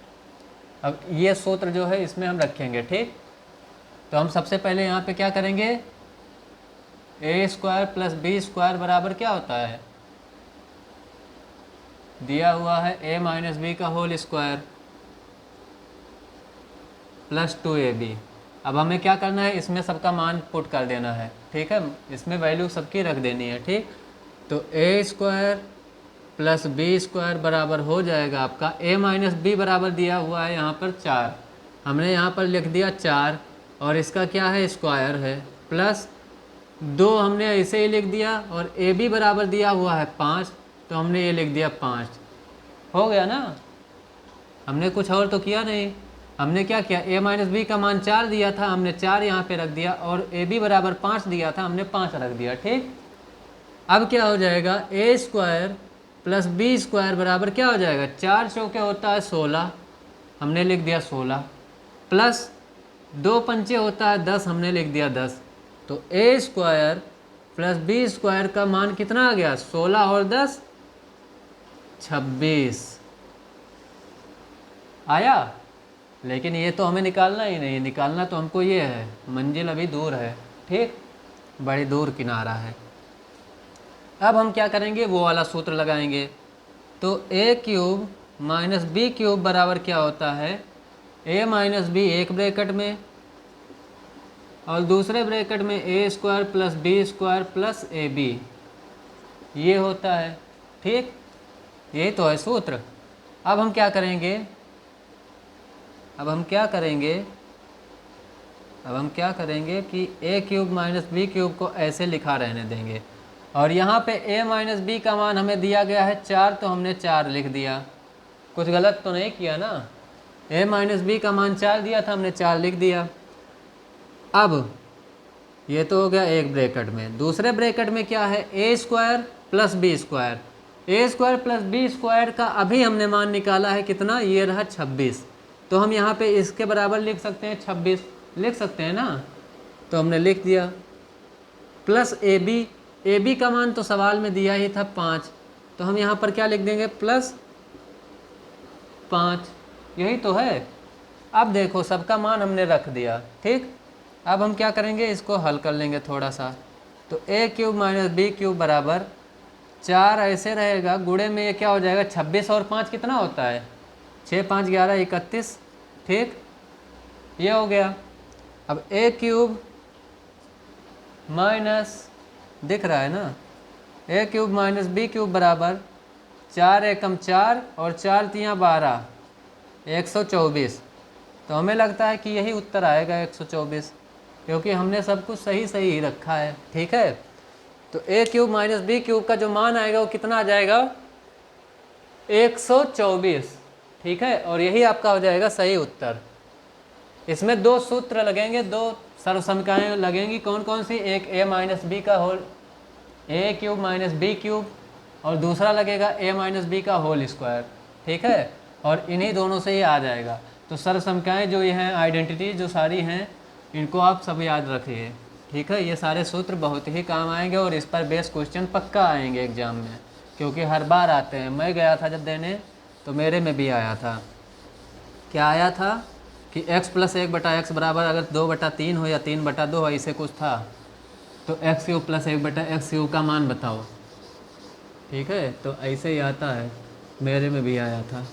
Speaker 1: अब ये सूत्र जो है इसमें हम रखेंगे, ठीक। तो हम सबसे पहले यहाँ पे क्या करेंगे, ए स्क्वायर प्लस बी स्क्वायर बराबर क्या होता है? दिया हुआ है ए माइनस बी का होल स्क्वायर प्लस 2ab। अब हमें क्या करना है, इसमें सबका मान पुट कर देना है, ठीक है, इसमें वैल्यू सबकी रख देनी है, ठीक। तो ए स्क्वायर प्लस बी स्क्वायर बराबर हो जाएगा आपका, ए माइनस बी बराबर दिया हुआ है यहाँ पर 4, हमने यहाँ पर लिख दिया 4, और इसका क्या है, स्क्वायर है, प्लस 2 हमने ऐसे ही लिख दिया, और ए बी बराबर दिया हुआ है 5, तो हमने ये लिख दिया 5। हो गया ना, हमने कुछ और तो किया नहीं। हमने क्या किया, ए माइनस बी का मान 4 दिया था, हमने 4 यहाँ पे रख दिया, और ए बी बराबर 5 दिया था, हमने 5 रख दिया, ठीक। अब क्या हो जाएगा, A square plus B square बराबर क्या हो जाएगा, 4 चौके होता है 16, हमने लिख दिया 16, प्लस 2 पंचे होता है 10, हमने लिख दिया 10। तो ए स्क्वायर प्लस बी स्क्वायर का मान कितना आ गया, 16 और 10 26 आया। लेकिन ये तो हमें निकालना ही नहीं, निकालना तो हमको ये है, मंजिल अभी दूर है, ठीक, बड़ी दूर किनारा है। अब हम क्या करेंगे, वो वाला सूत्र लगाएंगे। तो A cube minus B cube बराबर क्या होता है, ए माइनस बी एक ब्रैकेट में और दूसरे ब्रैकेट में A square plus B square plus A B, ये होता है। ठीक, यही तो है सूत्र। अब हम क्या करेंगे, अब हम क्या करेंगे कि ए क्यूब माइनस बी क्यूब को ऐसे लिखा रहने देंगे, और यहाँ पे ए माइनस बी का मान हमें दिया गया है 4, तो हमने 4 लिख दिया। कुछ गलत तो नहीं किया ना, ए माइनस बी का मान 4 दिया था, हमने 4 लिख दिया। अब ये तो हो गया एक ब्रैकेट में। दूसरे ब्रैकेट में क्या है, A square plus B square. A square plus B square का अभी हमने मान निकाला है कितना, ये रहा 26। तो हम यहाँ पे इसके बराबर लिख सकते हैं 26, लिख सकते हैं ना, तो हमने लिख दिया। प्लस ए बी का मान तो सवाल में दिया ही था 5, तो हम यहाँ पर क्या लिख देंगे, प्लस 5, यही तो है। अब देखो सबका मान हमने रख दिया। ठीक, अब हम क्या करेंगे, इसको हल कर लेंगे थोड़ा सा। तो A cube minus B cube बराबर 4 ऐसे रहेगा, गुणे में ये क्या हो जाएगा, 26 और 5 कितना होता है, 6 5 11 31। ठीक, ये हो गया। अब ए क्यूब माइनस, दिख रहा है ना, ए क्यूब माइनस बी क्यूब बराबर 4 एकम 4 और 4 तियाँ 12, 124। तो हमें लगता है कि यही उत्तर आएगा 124, क्योंकि हमने सब कुछ सही सही ही रखा है। ठीक है, तो A cube minus B cube का जो मान आएगा वो कितना आ जाएगा, 124। ठीक है, और यही आपका हो जाएगा सही उत्तर। इसमें 2 सूत्र लगेंगे, 2 सर्वसमीकरणें लगेंगी। कौन कौन सी, एक ए माइनस बी का होल, ए क्यूब माइनस बी क्यूब, और दूसरा लगेगा ए माइनस बी का होल स्क्वायर। ठीक है, और इन्हीं दोनों से ही आ जाएगा। तो सर्वसमीकरणें जो ये हैं, आइडेंटिटी जो सारी हैं, इनको आप सब याद रखिए। ठीक है, ये सारे सूत्र बहुत ही काम आएंगे, और इस पर बेस क्वेश्चन पक्का आएंगे एग्जाम में, क्योंकि हर बार आते हैं। मैं गया था जब देने, तो मेरे में भी आया था। क्या आया था कि x प्लस 1/x बराबर अगर 2/3 हो या 3/2 हो, ऐसे कुछ था, तो x cube plus 1/x cube का मान बताओ। ठीक है, तो ऐसे ही आता है, मेरे में भी आया था।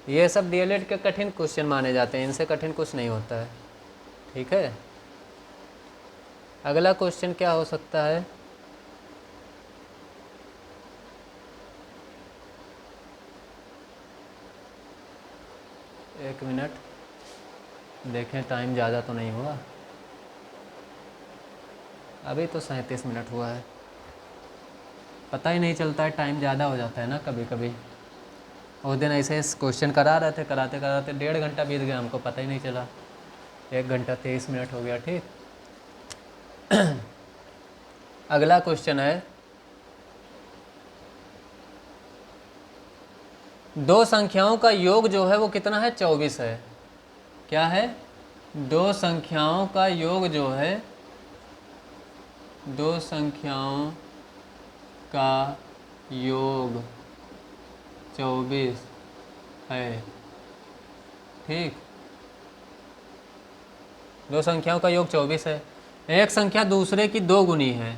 Speaker 1: ये सब डीएलएड के कठिन क्वेश्चन माने जाते हैं, इनसे कठिन कुछ नहीं होता है। ठीक है, अगला क्वेश्चन क्या हो सकता है, एक मिनट देखें, टाइम ज़्यादा तो नहीं हुआ, अभी तो 37 मिनट हुआ है। पता ही नहीं चलता है, टाइम ज़्यादा हो जाता है ना कभी कभी। उस दिन ऐसे क्वेश्चन करा रहे थे, कराते कराते 1.5 घंटा बीत गया, हमको पता ही नहीं चला, 1 घंटा 23 मिनट हो गया। ठीक, अगला क्वेश्चन है, 2 संख्याओं का योग जो है वो कितना है, 24 है। क्या है, 2 संख्याओं का योग जो है, 2 संख्याओं का योग 24 है। ठीक, 2 संख्याओं का योग 24 है। एक संख्या दूसरे की 2 गुनी है।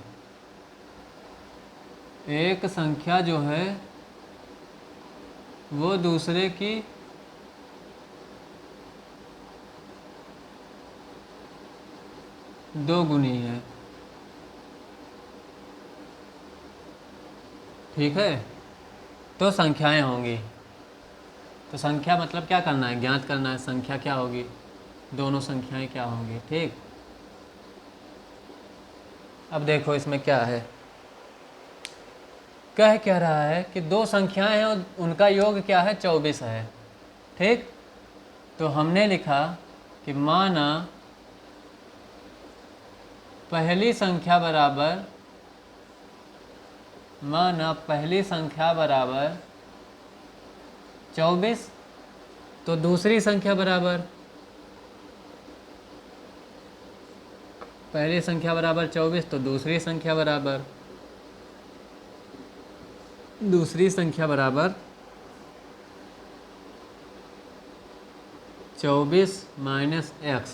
Speaker 1: एक संख्या जो है वो दूसरे की 2 गुनी है। ठीक है, तो संख्याएं होंगी। तो संख्या मतलब क्या करना है, ज्ञात करना है संख्या क्या होगी, दोनों संख्याएं क्या होंगी। ठीक, अब देखो इसमें क्या है, कह रहा है कि 2 संख्याएं हैं और उनका योग क्या है, 24 है। ठीक, तो हमने लिखा कि माना पहली संख्या बराबर 24, तो दूसरी संख्या बराबर, पहली संख्या बराबर 24 तो दूसरी संख्या बराबर 24 माइनस x।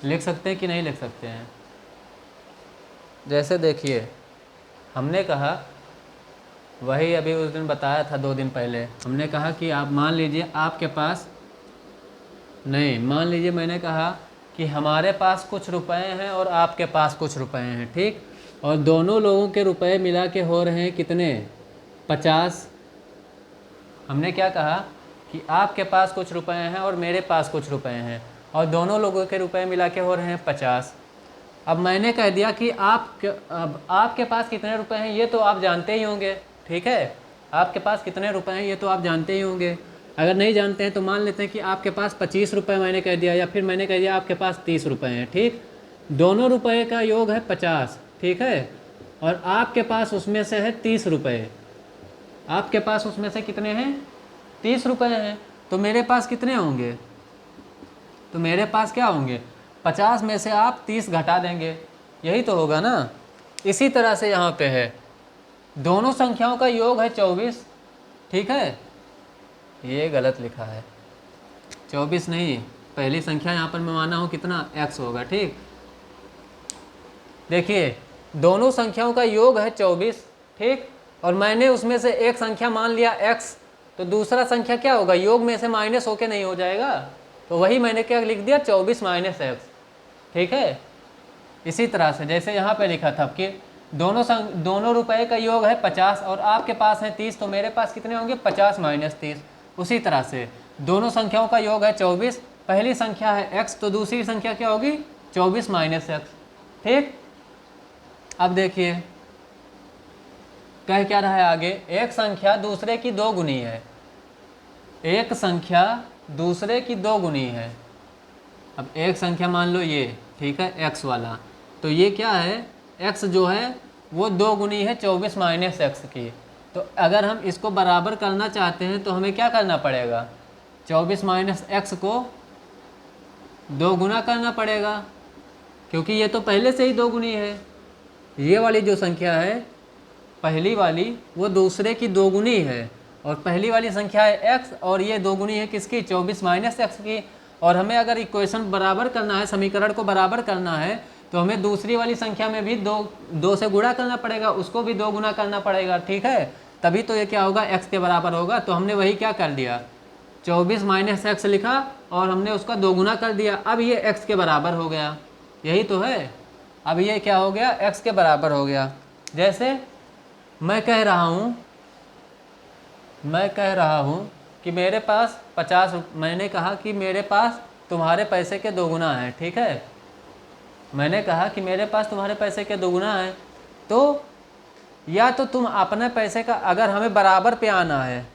Speaker 1: लिख सकते हैं कि नहीं लिख सकते हैं। जैसे देखिए, हमने कहा वही अभी उस दिन बताया था 2 दिन पहले। हमने कहा कि आप मान लीजिए आपके पास, नहीं मान लीजिए मैंने कहा कि हमारे पास कुछ रुपए हैं और आपके पास कुछ रुपए हैं, ठीक। और दोनों लोगों के रुपए मिला के हो रहे हैं कितने, 50। हमने क्या कहा कि आपके पास कुछ रुपए हैं और मेरे पास कुछ रुपए हैं और दोनों लोगों के रुपए मिला के हो रहे हैं 50। अब मैंने कह दिया कि अब आपके पास कितने रुपए हैं ये तो आप जानते ही होंगे, ठीक है। आपके पास कितने रुपए हैं ये तो आप जानते ही होंगे। अगर नहीं जानते हैं तो मान लेते हैं कि आपके पास 25 रुपये मैंने कह दिया, या फिर मैंने कह दिया आपके पास 30 रुपये हैं, ठीक। दोनों रुपए का योग है 50, ठीक है। और आपके पास उसमें से है 30 रुपये। आपके पास उसमें से कितने हैं, 30 रुपये हैं। तो मेरे पास कितने होंगे, तो मेरे पास क्या होंगे, 50 में से आप 30 घटा देंगे, यही तो होगा ना। इसी तरह से यहाँ पे है, दोनों संख्याओं का योग है 24, ठीक है। ये गलत लिखा है, 24 नहीं, पहली संख्या यहाँ पर मैं माना हूँ कितना, x होगा, ठीक। देखिए दोनों संख्याओं का योग है 24, ठीक। और मैंने उसमें से एक संख्या मान लिया x, तो दूसरा संख्या क्या होगा, योग में से माइनस होके नहीं हो जाएगा। तो वही मैंने क्या लिख दिया, 24 माइनस x, ठीक है। इसी तरह से जैसे यहाँ पे लिखा था कि दोनों रुपए का योग है 50 और आपके पास है 30, तो मेरे पास कितने होंगे, 50 माइनस 30। उसी तरह से दोनों संख्याओं का योग है 24, पहली संख्या है x तो दूसरी संख्या क्या होगी, 24 माइनस x, ठीक। अब देखिए कह क्या रहा है आगे, एक संख्या दूसरे की 2 गुनी है, एक संख्या दूसरे की 2 गुनी है। अब एक संख्या मान लो ये, ठीक है, x वाला, तो ये क्या है, x जो है वो 2 गुनी है 24 माइनस x की। तो अगर हम इसको बराबर करना चाहते हैं तो हमें क्या करना पड़ेगा, 24 माइनस x को 2 गुना करना पड़ेगा, क्योंकि ये तो पहले से ही 2 गुनी है। ये वाली जो संख्या है पहली वाली वो दूसरे की 2 गुनी है, और पहली वाली संख्या है x और ये 2 गुनी है किसकी, 24 माइनस x की। और हमें अगर इक्वेशन बराबर करना है, समीकरण को बराबर करना है, तो हमें दूसरी वाली संख्या में भी दो से गुणा करना पड़ेगा, उसको भी 2 गुना करना पड़ेगा, ठीक है। तभी तो ये क्या होगा, x के बराबर होगा। तो हमने वही क्या कर दिया, 24 माइनस x लिखा और हमने उसका 2 गुना कर दिया। अब ये x के बराबर हो गया, यही तो है। अब ये क्या हो गया, x के बराबर हो गया। जैसे मैं कह रहा हूँ कि मेरे पास 50, मैंने कहा कि मेरे पास तुम्हारे पैसे के 2 गुना है, ठीक है। मैंने कहा कि मेरे पास तुम्हारे पैसे के 2 गुना है, तो या तो तुम अपने पैसे का, अगर हमें बराबर पे आना है,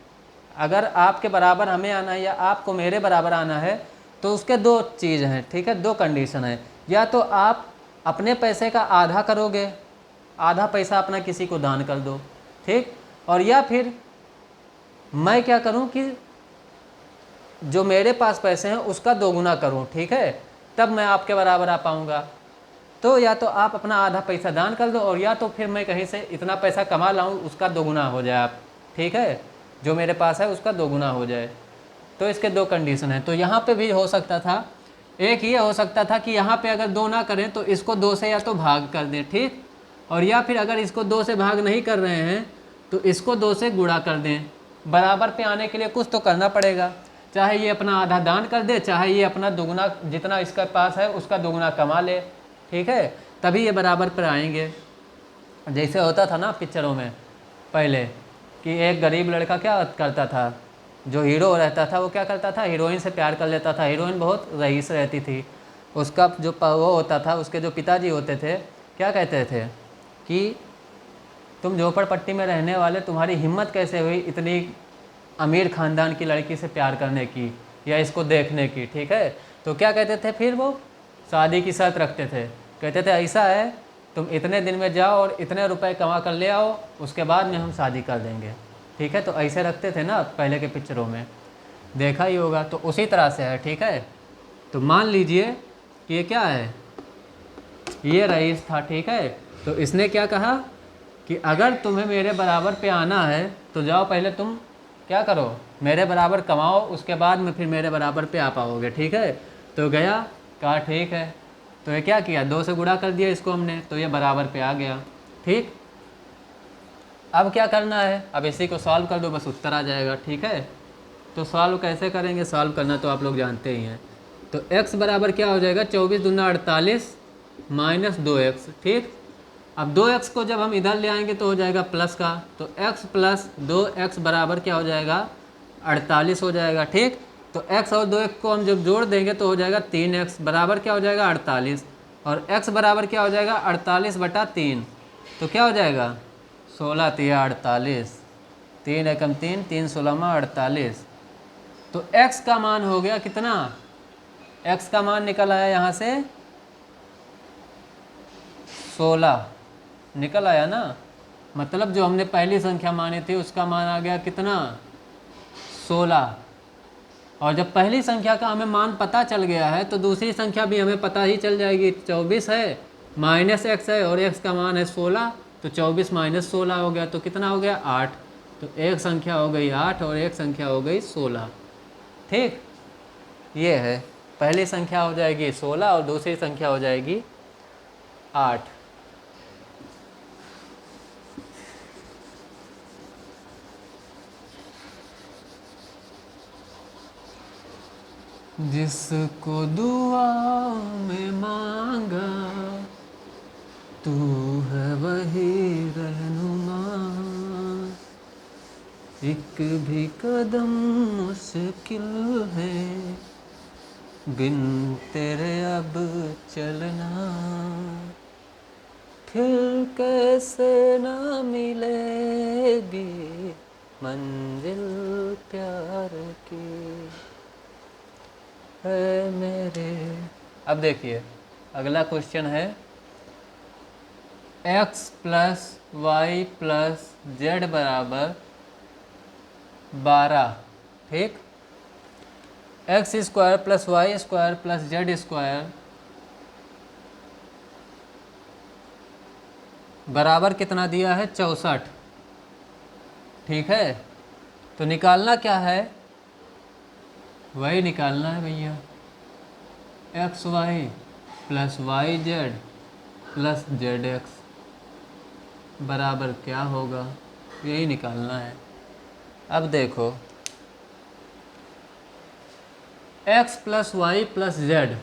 Speaker 1: अगर आपके बराबर हमें आना है या आपको मेरे बराबर आना है, तो उसके 2 चीज़ हैं, ठीक है, 2 कंडीशन है। या तो आप अपने पैसे का आधा करोगे, आधा पैसा अपना किसी को दान कर दो, ठीक। और या फिर मैं क्या करूं कि जो मेरे पास पैसे हैं उसका 2 गुना करूं, ठीक है, तब मैं आपके बराबर आ पाऊंगा। तो या तो आप अपना आधा पैसा दान कर दो, और या तो फिर मैं कहीं से इतना पैसा कमा लाऊं उसका 2 गुना हो जाए आप, ठीक है, जो मेरे पास है उसका 2 गुना हो जाए। तो इसके 2 कंडीशन है। तो यहाँ पे भी हो सकता था, एक ये हो सकता था कि यहाँ पे अगर 2 ना करें तो इसको 2 से या तो भाग कर दें, ठीक। और या फिर अगर इसको 2 से भाग नहीं कर रहे हैं तो इसको 2 से गुणा कर दें। बराबर पे आने के लिए कुछ तो करना पड़ेगा, चाहे ये अपना आधा दान कर दे, चाहे ये अपना 2 गुना जितना इसका पास है उसका 2 गुना कमा ले, ठीक है, तभी ये बराबर पर आएंगे। जैसे होता था ना पिक्चरों में पहले कि एक गरीब लड़का क्या करता था, जो हीरो रहता था वो क्या करता था, हीरोइन से प्यार कर लेता था। हीरोइन बहुत रईस रहती थी, उसका जो वो होता था, उसके जो पिताजी होते थे क्या कहते थे कि तुम झोपड़पट्टी में रहने वाले, तुम्हारी हिम्मत कैसे हुई इतनी अमीर ख़ानदान की लड़की से प्यार करने की या इसको देखने की, ठीक है। तो क्या कहते थे फिर वो, शादी की शर्त रखते थे, कहते थे ऐसा है तुम इतने दिन में जाओ और इतने रुपए कमा कर ले आओ, उसके बाद में हम शादी कर देंगे, ठीक है। तो ऐसे रखते थे ना पहले के पिक्चरों में, देखा ही होगा। तो उसी तरह से है, ठीक है। तो मान लीजिए कि ये क्या है, ये रईस था, ठीक है। तो इसने क्या कहा कि अगर तुम्हें मेरे बराबर पे आना है तो जाओ पहले तुम क्या करो, मेरे बराबर कमाओ, उसके बाद में फिर मेरे बराबर पे आ पाओगे, ठीक है। तो गया, कहा ठीक है, तो ये क्या किया, 2 से गुणा कर दिया इसको हमने, तो ये बराबर पे आ गया, ठीक। अब क्या करना है, अब इसी को सॉल्व कर दो, बस उत्तर आ जाएगा। ठीक है, तो सॉल्व कैसे करेंगे, सॉल्व करना तो आप लोग जानते ही हैं। तो x बराबर क्या हो जाएगा, 24 दूना 48 माइनस 2x। ठीक, अब 2x को जब हम इधर ले आएंगे तो हो जाएगा प्लस का, तो x प्लस 2x बराबर क्या हो जाएगा, 48 हो जाएगा। ठीक, तो x और 2x को हम जब जोड़ देंगे तो हो जाएगा 3x बराबर क्या हो जाएगा 48, और x बराबर क्या हो जाएगा 48/3, तो क्या हो जाएगा 16 तिया 48, 3 एकम 3, 3 16 48। तो x का मान हो गया कितना, x का मान निकल आया यहाँ से 16 निकल आया ना, मतलब जो हमने पहली संख्या मानी थी उसका मान आ गया कितना 16। और जब पहली संख्या का हमें मान पता चल गया है तो दूसरी संख्या भी हमें पता ही चल जाएगी। 24 है माइनस x है और x का मान है 16, तो 24 माइनस 16 हो गया, तो कितना हो गया 8। तो एक संख्या हो गई 8 और एक संख्या हो गई 16। ठीक, ये है, पहली संख्या हो जाएगी 16 और दूसरी संख्या हो जाएगी 8। जिसको दुआ में मांगा तू है वही रहनुमा, एक भी कदम मुश्किल है बिन तेरे अब चलना, फिर कैसे ना मिलेगी मंजिल प्यार की है मेरे। अब देखिए अगला क्वेश्चन है x plus Y plus Z बराबर 12। ठीक, X square plus Y square plus Z square बराबर कितना दिया है 64। ठीक है, तो निकालना क्या है, वही निकालना है भैया, X Y plus Y Z plus Z X बराबर क्या होगा, यही निकालना है। अब देखो x plus Y plus Z,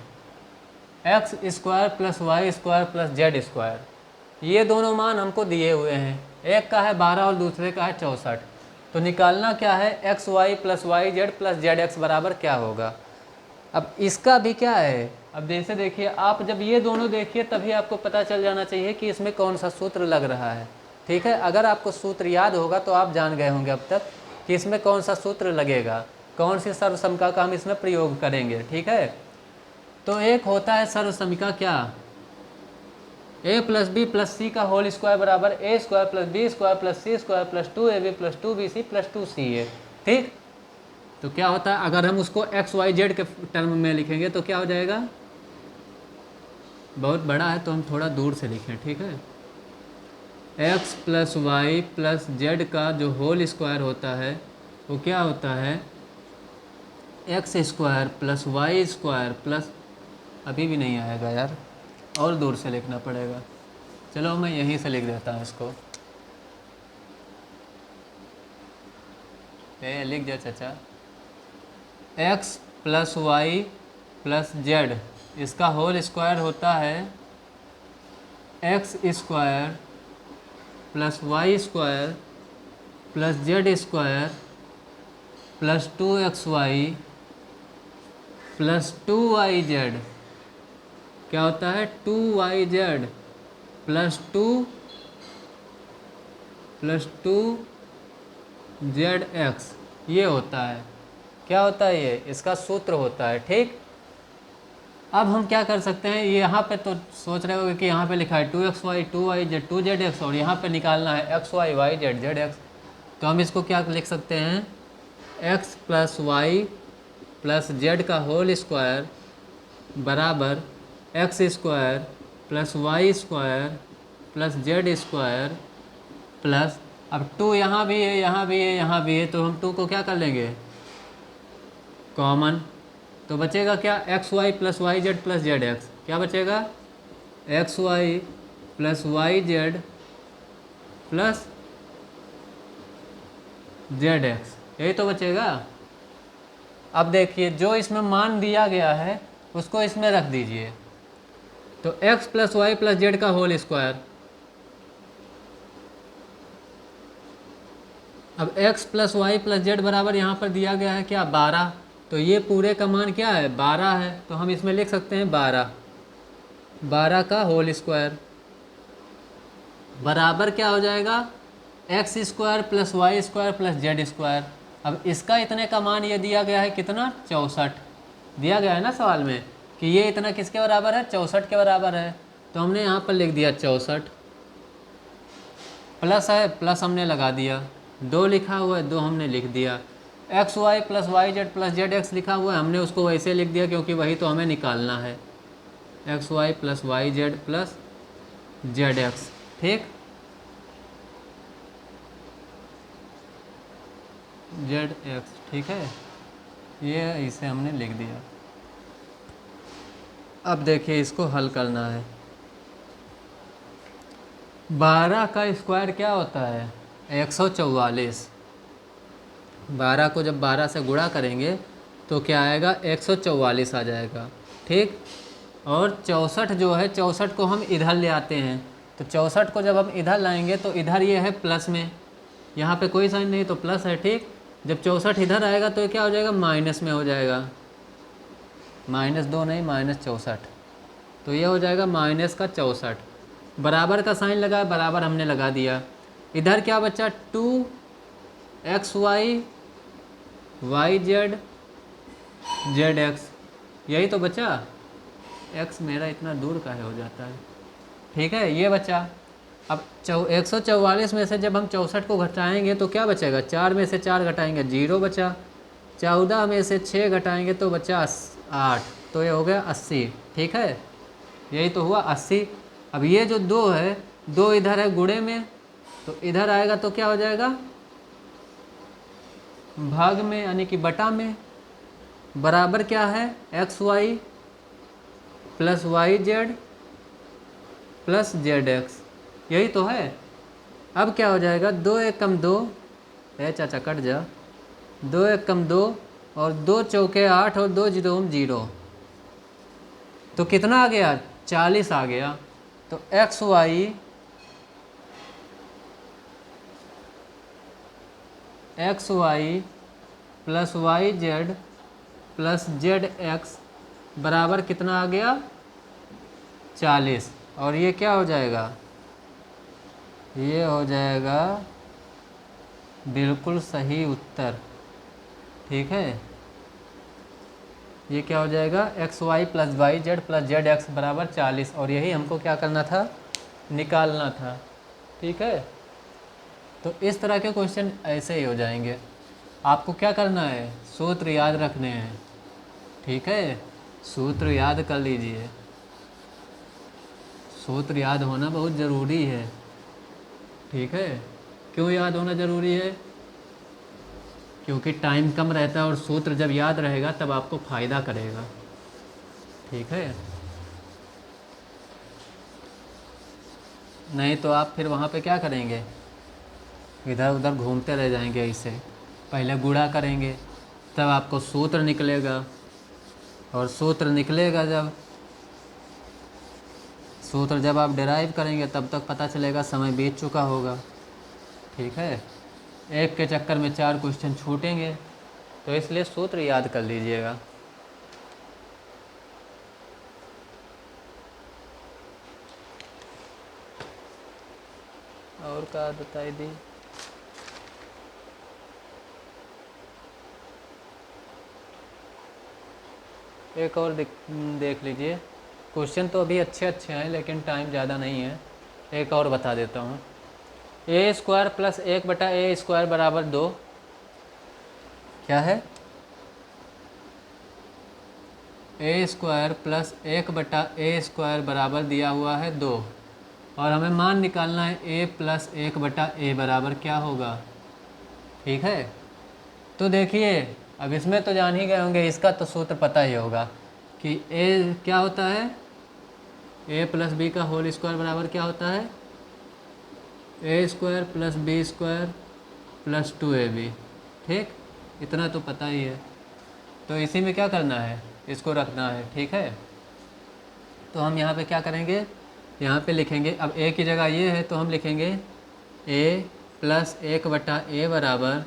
Speaker 1: X square plus Y square plus Z square, ये दोनों मान हमको दिए हुए हैं, एक का है 12 और दूसरे का है 64। तो निकालना क्या है, X Y plus Y Z plus Z X बराबर क्या होगा। अब इसका भी क्या है, अब जैसे देखिए आप जब ये दोनों देखिए तभी आपको पता चल जाना चाहिए कि इसमें कौन सा सूत्र लग रहा है। ठीक है, अगर आपको सूत्र याद होगा तो आप जान गए होंगे अब तक कि इसमें कौन सा सूत्र लगेगा, कौन सी सर्वसमिका का हम इसमें प्रयोग करेंगे। ठीक है, तो एक होता है सर्वसमिका क्या, a plus B plus C का होल स्क्वायर बराबर A square plus B square plus C square plus 2ab plus 2bc plus 2ca। ठीक, तो क्या होता है अगर हम उसको एक्स वाई जेड के टर्म में लिखेंगे तो क्या हो जाएगा, बहुत बड़ा है तो हम थोड़ा दूर से लिखें। ठीक है, X plus Y plus Z का जो होल स्क्वायर होता है वो क्या होता है, X square plus Y square plus, अभी भी नहीं आएगा यार, और दूर से लिखना पड़ेगा, चलो मैं यहीं से लिख देता हूँ इसको, लिख दिया चाचा, X plus Y plus Z इसका होल स्क्वायर होता है X square plus Y square plus Z square plus 2xy plus 2yz, क्या होता है 2yz प्लस 2zx, ये होता है, क्या होता है ये, इसका सूत्र होता है। ठीक, अब हम क्या कर सकते हैं, ये यहाँ पे तो सोच रहे होगे कि यहाँ पे लिखा है 2xy 2yz 2zx और यहाँ पे निकालना है xy yz zx, तो हम इसको क्या लिख सकते हैं, x plus Y plus Z का होल स्क्वायर बराबर X square plus Y square plus Z square plus, अब 2 यहाँ भी है यहाँ भी है यहाँ भी है, तो हम 2 को क्या कर लेंगे कॉमन, तो बचेगा क्या X Y plus Y Z plus Z X, क्या बचेगा X Y plus Y Z plus Z X, यही तो बचेगा। अब देखिए जो इसमें मान दिया गया है उसको इसमें रख दीजिए, तो X plus Y plus Z का होल स्क्वायर। अब x plus Y plus Z बराबर यहाँ पर दिया गया है क्या, 12। तो ये पूरे का मान क्या है, 12 है। तो हम इसमें लिख सकते हैं 12, 12 का होल स्क्वायर बराबर क्या हो जाएगा, X square plus Y square plus Z square. अब इसका इतने का मान ये दिया गया है कितना, 64 दिया गया है ना सवाल में, कि ये इतना किसके बराबर है, 64 के बराबर है। तो हमने यहाँ पर लिख दिया 64, प्लस है, प्लस हमने लगा दिया, 2 लिखा हुआ है, 2 हमने लिख दिया। X Y plus Y Z plus Z X लिखा हुआ है, हमने उसको वैसे लिख दिया क्योंकि वही तो हमें निकालना है, X Y plus Y Z plus Z X. ठीक, जेड एक्स, ठीक है, ये इसे हमने लिख दिया। अब देखिए इसको हल करना है। 12 का स्क्वायर क्या होता है, 144। 12 को जब 12 से गुणा करेंगे तो क्या आएगा, 144 आ जाएगा। ठीक, और 64 जो है, 64 को हम इधर ले आते हैं, तो 64 को जब हम इधर लाएंगे तो इधर ये है प्लस में, यहाँ पे कोई साइन नहीं तो प्लस है। ठीक, जब 64 इधर आएगा तो ये क्या हो जाएगा, माइनस में हो जाएगा, -2 नहीं -64। तो ये हो जाएगा माइनस का 64, बराबर का साइन लगा, बराबर हमने लगा दिया। इधर क्या बचा, 2x Y Y Z Z X, यही तो बचा। x मेरा इतना दूर काहे हो जाता है, ठीक है, ये बचा। अब 144 में से जब हम 64 को घटाएंगे तो क्या बचेगा, 4 में से 4 घटाएंगे 0 बचा, 14 में से 6 घटाएंगे तो बचा 8, तो ये हो गया 80। ठीक है, यही तो हुआ 80। अब ये जो 2 है, 2 इधर है गुणे में, तो इधर आएगा तो क्या हो जाएगा, भाग में यानी कि बटा में, बराबर क्या है, X Y plus Y Z plus Z X, यही तो है। अब क्या हो जाएगा, 2 1 कम 2, चाचा कट जा, 2 1 कम 2 और 2 चौके 8 और 2 जीरो 0, तो कितना आ गया, 40 आ गया। तो X Y plus Y Z plus Z X बराबर कितना आ गया, 40। और ये क्या हो जाएगा, ये हो जाएगा बिल्कुल सही उत्तर। ठीक है, ये क्या हो जाएगा, X Y plus Y Z plus Z X बराबर 40, और यही हमको क्या करना था, निकालना था। ठीक है, तो इस तरह के क्वेश्चन ऐसे ही हो जाएंगे। आपको क्या करना है, सूत्र याद रखने हैं। ठीक है, सूत्र याद कर लीजिए, सूत्र याद होना बहुत ज़रूरी है। ठीक है, क्यों याद होना ज़रूरी है, क्योंकि टाइम कम रहता है और सूत्र जब याद रहेगा तब आपको फ़ायदा करेगा। ठीक है, नहीं तो आप फिर वहाँ पे क्या करेंगे, इधर उधर घूमते रह जाएंगे। इससे पहले गुणा करेंगे तब आपको सूत्र निकलेगा, और सूत्र निकलेगा जब आप डिराइव करेंगे तब तक पता चलेगा समय बीत चुका होगा। ठीक है, एक के चक्कर में 4 क्वेश्चन छूटेंगे, तो इसलिए सूत्र याद कर लीजिएगा। और क्या बताई दी, एक और देख लीजिए। क्वेश्चन तो अभी अच्छे हैं लेकिन टाइम ज़्यादा नहीं है, एक और बता देता हूँ। ए स्क्वायर प्लस 1/a स्क्वायर बराबर 2, क्या है, A square plus 1/a square बराबर दिया हुआ है 2, और हमें मान निकालना है a प्लस 1/a बराबर क्या होगा। ठीक है, तो देखिए अब इसमें तो जान ही गए होंगे, इसका तो सूत्र पता ही होगा कि a क्या होता है, a प्लस बी का होल स्क्वायर बराबर क्या होता है, a square plus B square plus 2ab। ठीक, इतना तो पता ही है। तो इसी में क्या करना है, इसको रखना है। ठीक है, तो हम यहाँ पे क्या करेंगे, यहाँ पे लिखेंगे, अब a की जगह ये है तो हम लिखेंगे a प्लस 1/a बराबर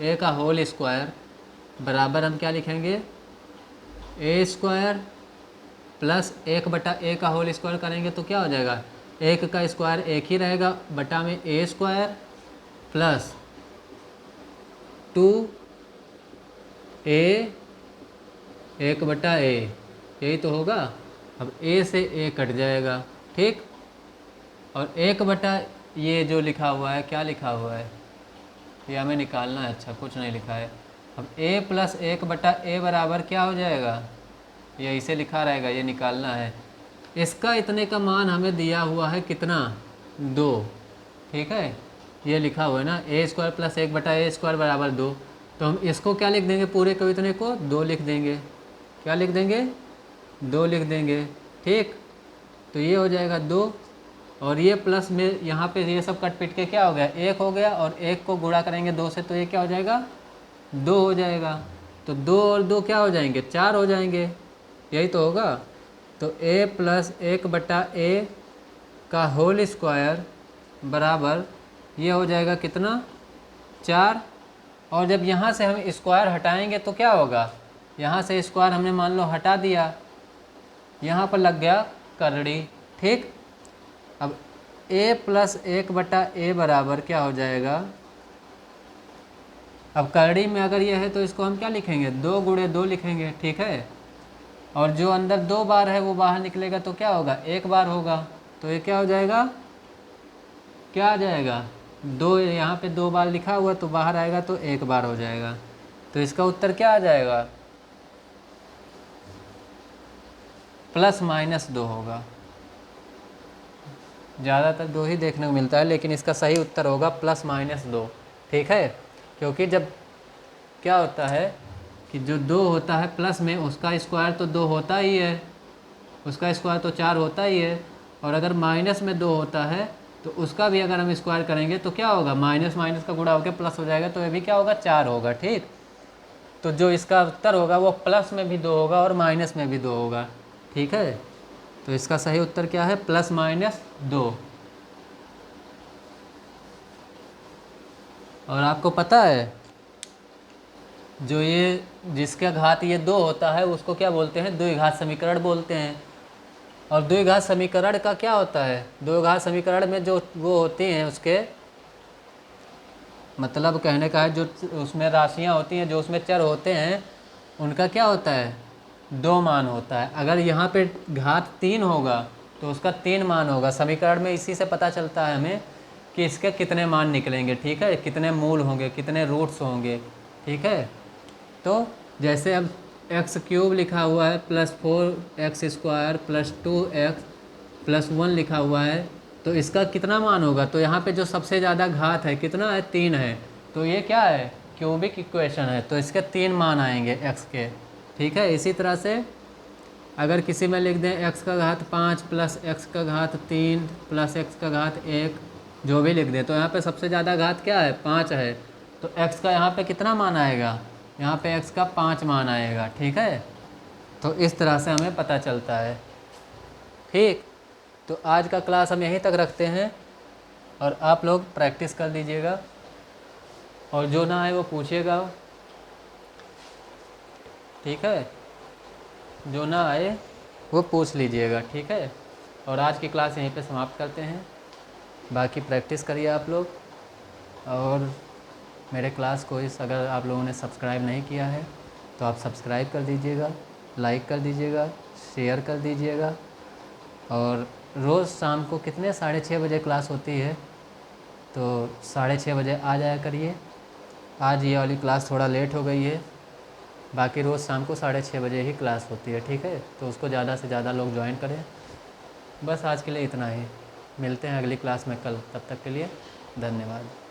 Speaker 1: a का होल स्क्वायर बराबर हम क्या लिखेंगे, a स्क्वायर प्लस 1/a का होल स्क्वायर करेंगे तो क्या हो जाएगा, 1 का स्क्वायर 1 ही रहेगा बटा में a square plus 2a 1/a, यही तो होगा। अब a से a कट जाएगा। ठीक, और 1/, ये जो लिखा हुआ है क्या लिखा हुआ है, ये हमें निकालना है। अच्छा, कुछ नहीं लिखा है। अब a प्लस 1/a बराबर क्या हो जाएगा, ये इसे लिखा रहेगा, ये निकालना है। इसका इतने का मान हमें दिया हुआ है कितना, 2। ठीक है, ये लिखा हुआ है ना, a square plus 1/a square बराबर 2। तो हम इसको क्या लिख देंगे, पूरे को इतने को 2 लिख देंगे। क्या लिख देंगे, 2 लिख देंगे। ठीक, तो ये हो जाएगा 2, और ये प्लस में यहाँ पे ये सब कट पिट के क्या हो गया, 1 हो गया, और 1 को गुणा करेंगे 2 से तो ये क्या हो जाएगा, 2 हो जाएगा। तो 2 और 2 क्या हो जाएंगे, 4 हो जाएंगे, यही तो होगा। तो a प्लस 1/a का होल स्क्वायर बराबर ये हो जाएगा कितना, 4। और जब यहाँ से हम स्क्वायर हटाएंगे तो क्या होगा, यहाँ से स्क्वायर हमने मान लो हटा दिया, यहाँ पर लग गया करड़ी। ठीक, अब a प्लस 1/a बराबर क्या हो जाएगा, अब करड़ी में अगर ये है तो इसको हम क्या लिखेंगे, 2 गुणे 2 लिखेंगे। ठीक है, और जो अंदर 2 बार है वो बाहर निकलेगा तो क्या होगा, 1 बार होगा। तो ये क्या हो जाएगा, क्या आ जाएगा, 2, यहाँ पे 2 बार लिखा हुआ तो बाहर आएगा तो 1 बार हो जाएगा। तो इसका उत्तर क्या आ जाएगा, ±2 होगा। ज़्यादातर 2 ही देखने को मिलता है, लेकिन इसका सही उत्तर होगा ±2। ठीक है, क्योंकि जब क्या होता है कि जो 2 होता है प्लस में, उसका स्क्वायर तो 2 होता ही है, उसका स्क्वायर तो 4 होता ही है। और अगर माइनस में 2 होता है तो उसका भी अगर हम स्क्वायर करेंगे तो क्या होगा, माइनस माइनस का गुणा होकर प्लस हो जाएगा, तो ये भी क्या होगा, 4 होगा। ठीक, तो जो इसका उत्तर होगा वो प्लस में भी 2 होगा और माइनस में भी 2 होगा। ठीक है, तो इसका सही उत्तर क्या है, ±2। और आपको पता है जो ये जिसका घात ये 2 होता है उसको क्या बोलते हैं, द्विघात समीकरण बोलते हैं। और द्विघात समीकरण का क्या होता है, द्विघात समीकरण में जो वो होती हैं उसके मतलब कहने का है, जो उसमें राशियां होती हैं, जो उसमें चर होते हैं, उनका क्या होता है, 2 मान होता है। अगर यहाँ पे घात 3 होगा तो उसका 3 मान होगा। समीकरण में इसी से पता चलता है हमें कि इसके कितने मान निकलेंगे। ठीक है, कितने मूल होंगे, कितने रूट्स होंगे। ठीक है, तो जैसे अब x³ लिखा हुआ है +4x² + 2x + 1 लिखा हुआ है, तो इसका कितना मान होगा, तो यहाँ पे जो सबसे ज़्यादा घात है कितना है, 3 है, तो ये क्या है, क्यूबिक इक्वेशन है, तो इसके 3 मान आएंगे x के। ठीक है, इसी तरह से अगर किसी में लिख दें x का घात 5 + x का घात 3 + x का घात 1, जो भी लिख दें, तो यहाँ पे सबसे ज़्यादा घात क्या है, 5 है, तो x का यहाँ पे कितना मान आएगा, यहाँ पे x का 5 मान आएगा। ठीक है, तो इस तरह से हमें पता चलता है। ठीक, तो आज का क्लास हम यहीं तक रखते हैं, और आप लोग प्रैक्टिस कर लीजिएगा, और जो ना आए वो पूछिएगा। ठीक है, जो ना आए वो पूछ लीजिएगा। ठीक है, और आज की क्लास यहीं पे समाप्त करते हैं। बाकी प्रैक्टिस करिए आप लोग, और मेरे क्लास को अगर आप लोगों ने सब्सक्राइब नहीं किया है तो आप सब्सक्राइब कर दीजिएगा, लाइक कर दीजिएगा, शेयर कर दीजिएगा। और रोज़ शाम को कितने 6:30 बजे क्लास होती है, तो 6:30 बजे आ जाया करिए। आज ये वाली क्लास थोड़ा लेट हो गई है, बाकी रोज़ शाम को 6:30 बजे ही क्लास होती है। ठीक है, तो उसको ज़्यादा से ज़्यादा लोग ज्वाइन करें। बस आज के लिए इतना ही, मिलते हैं अगली क्लास में कल, तब तक के लिए धन्यवाद।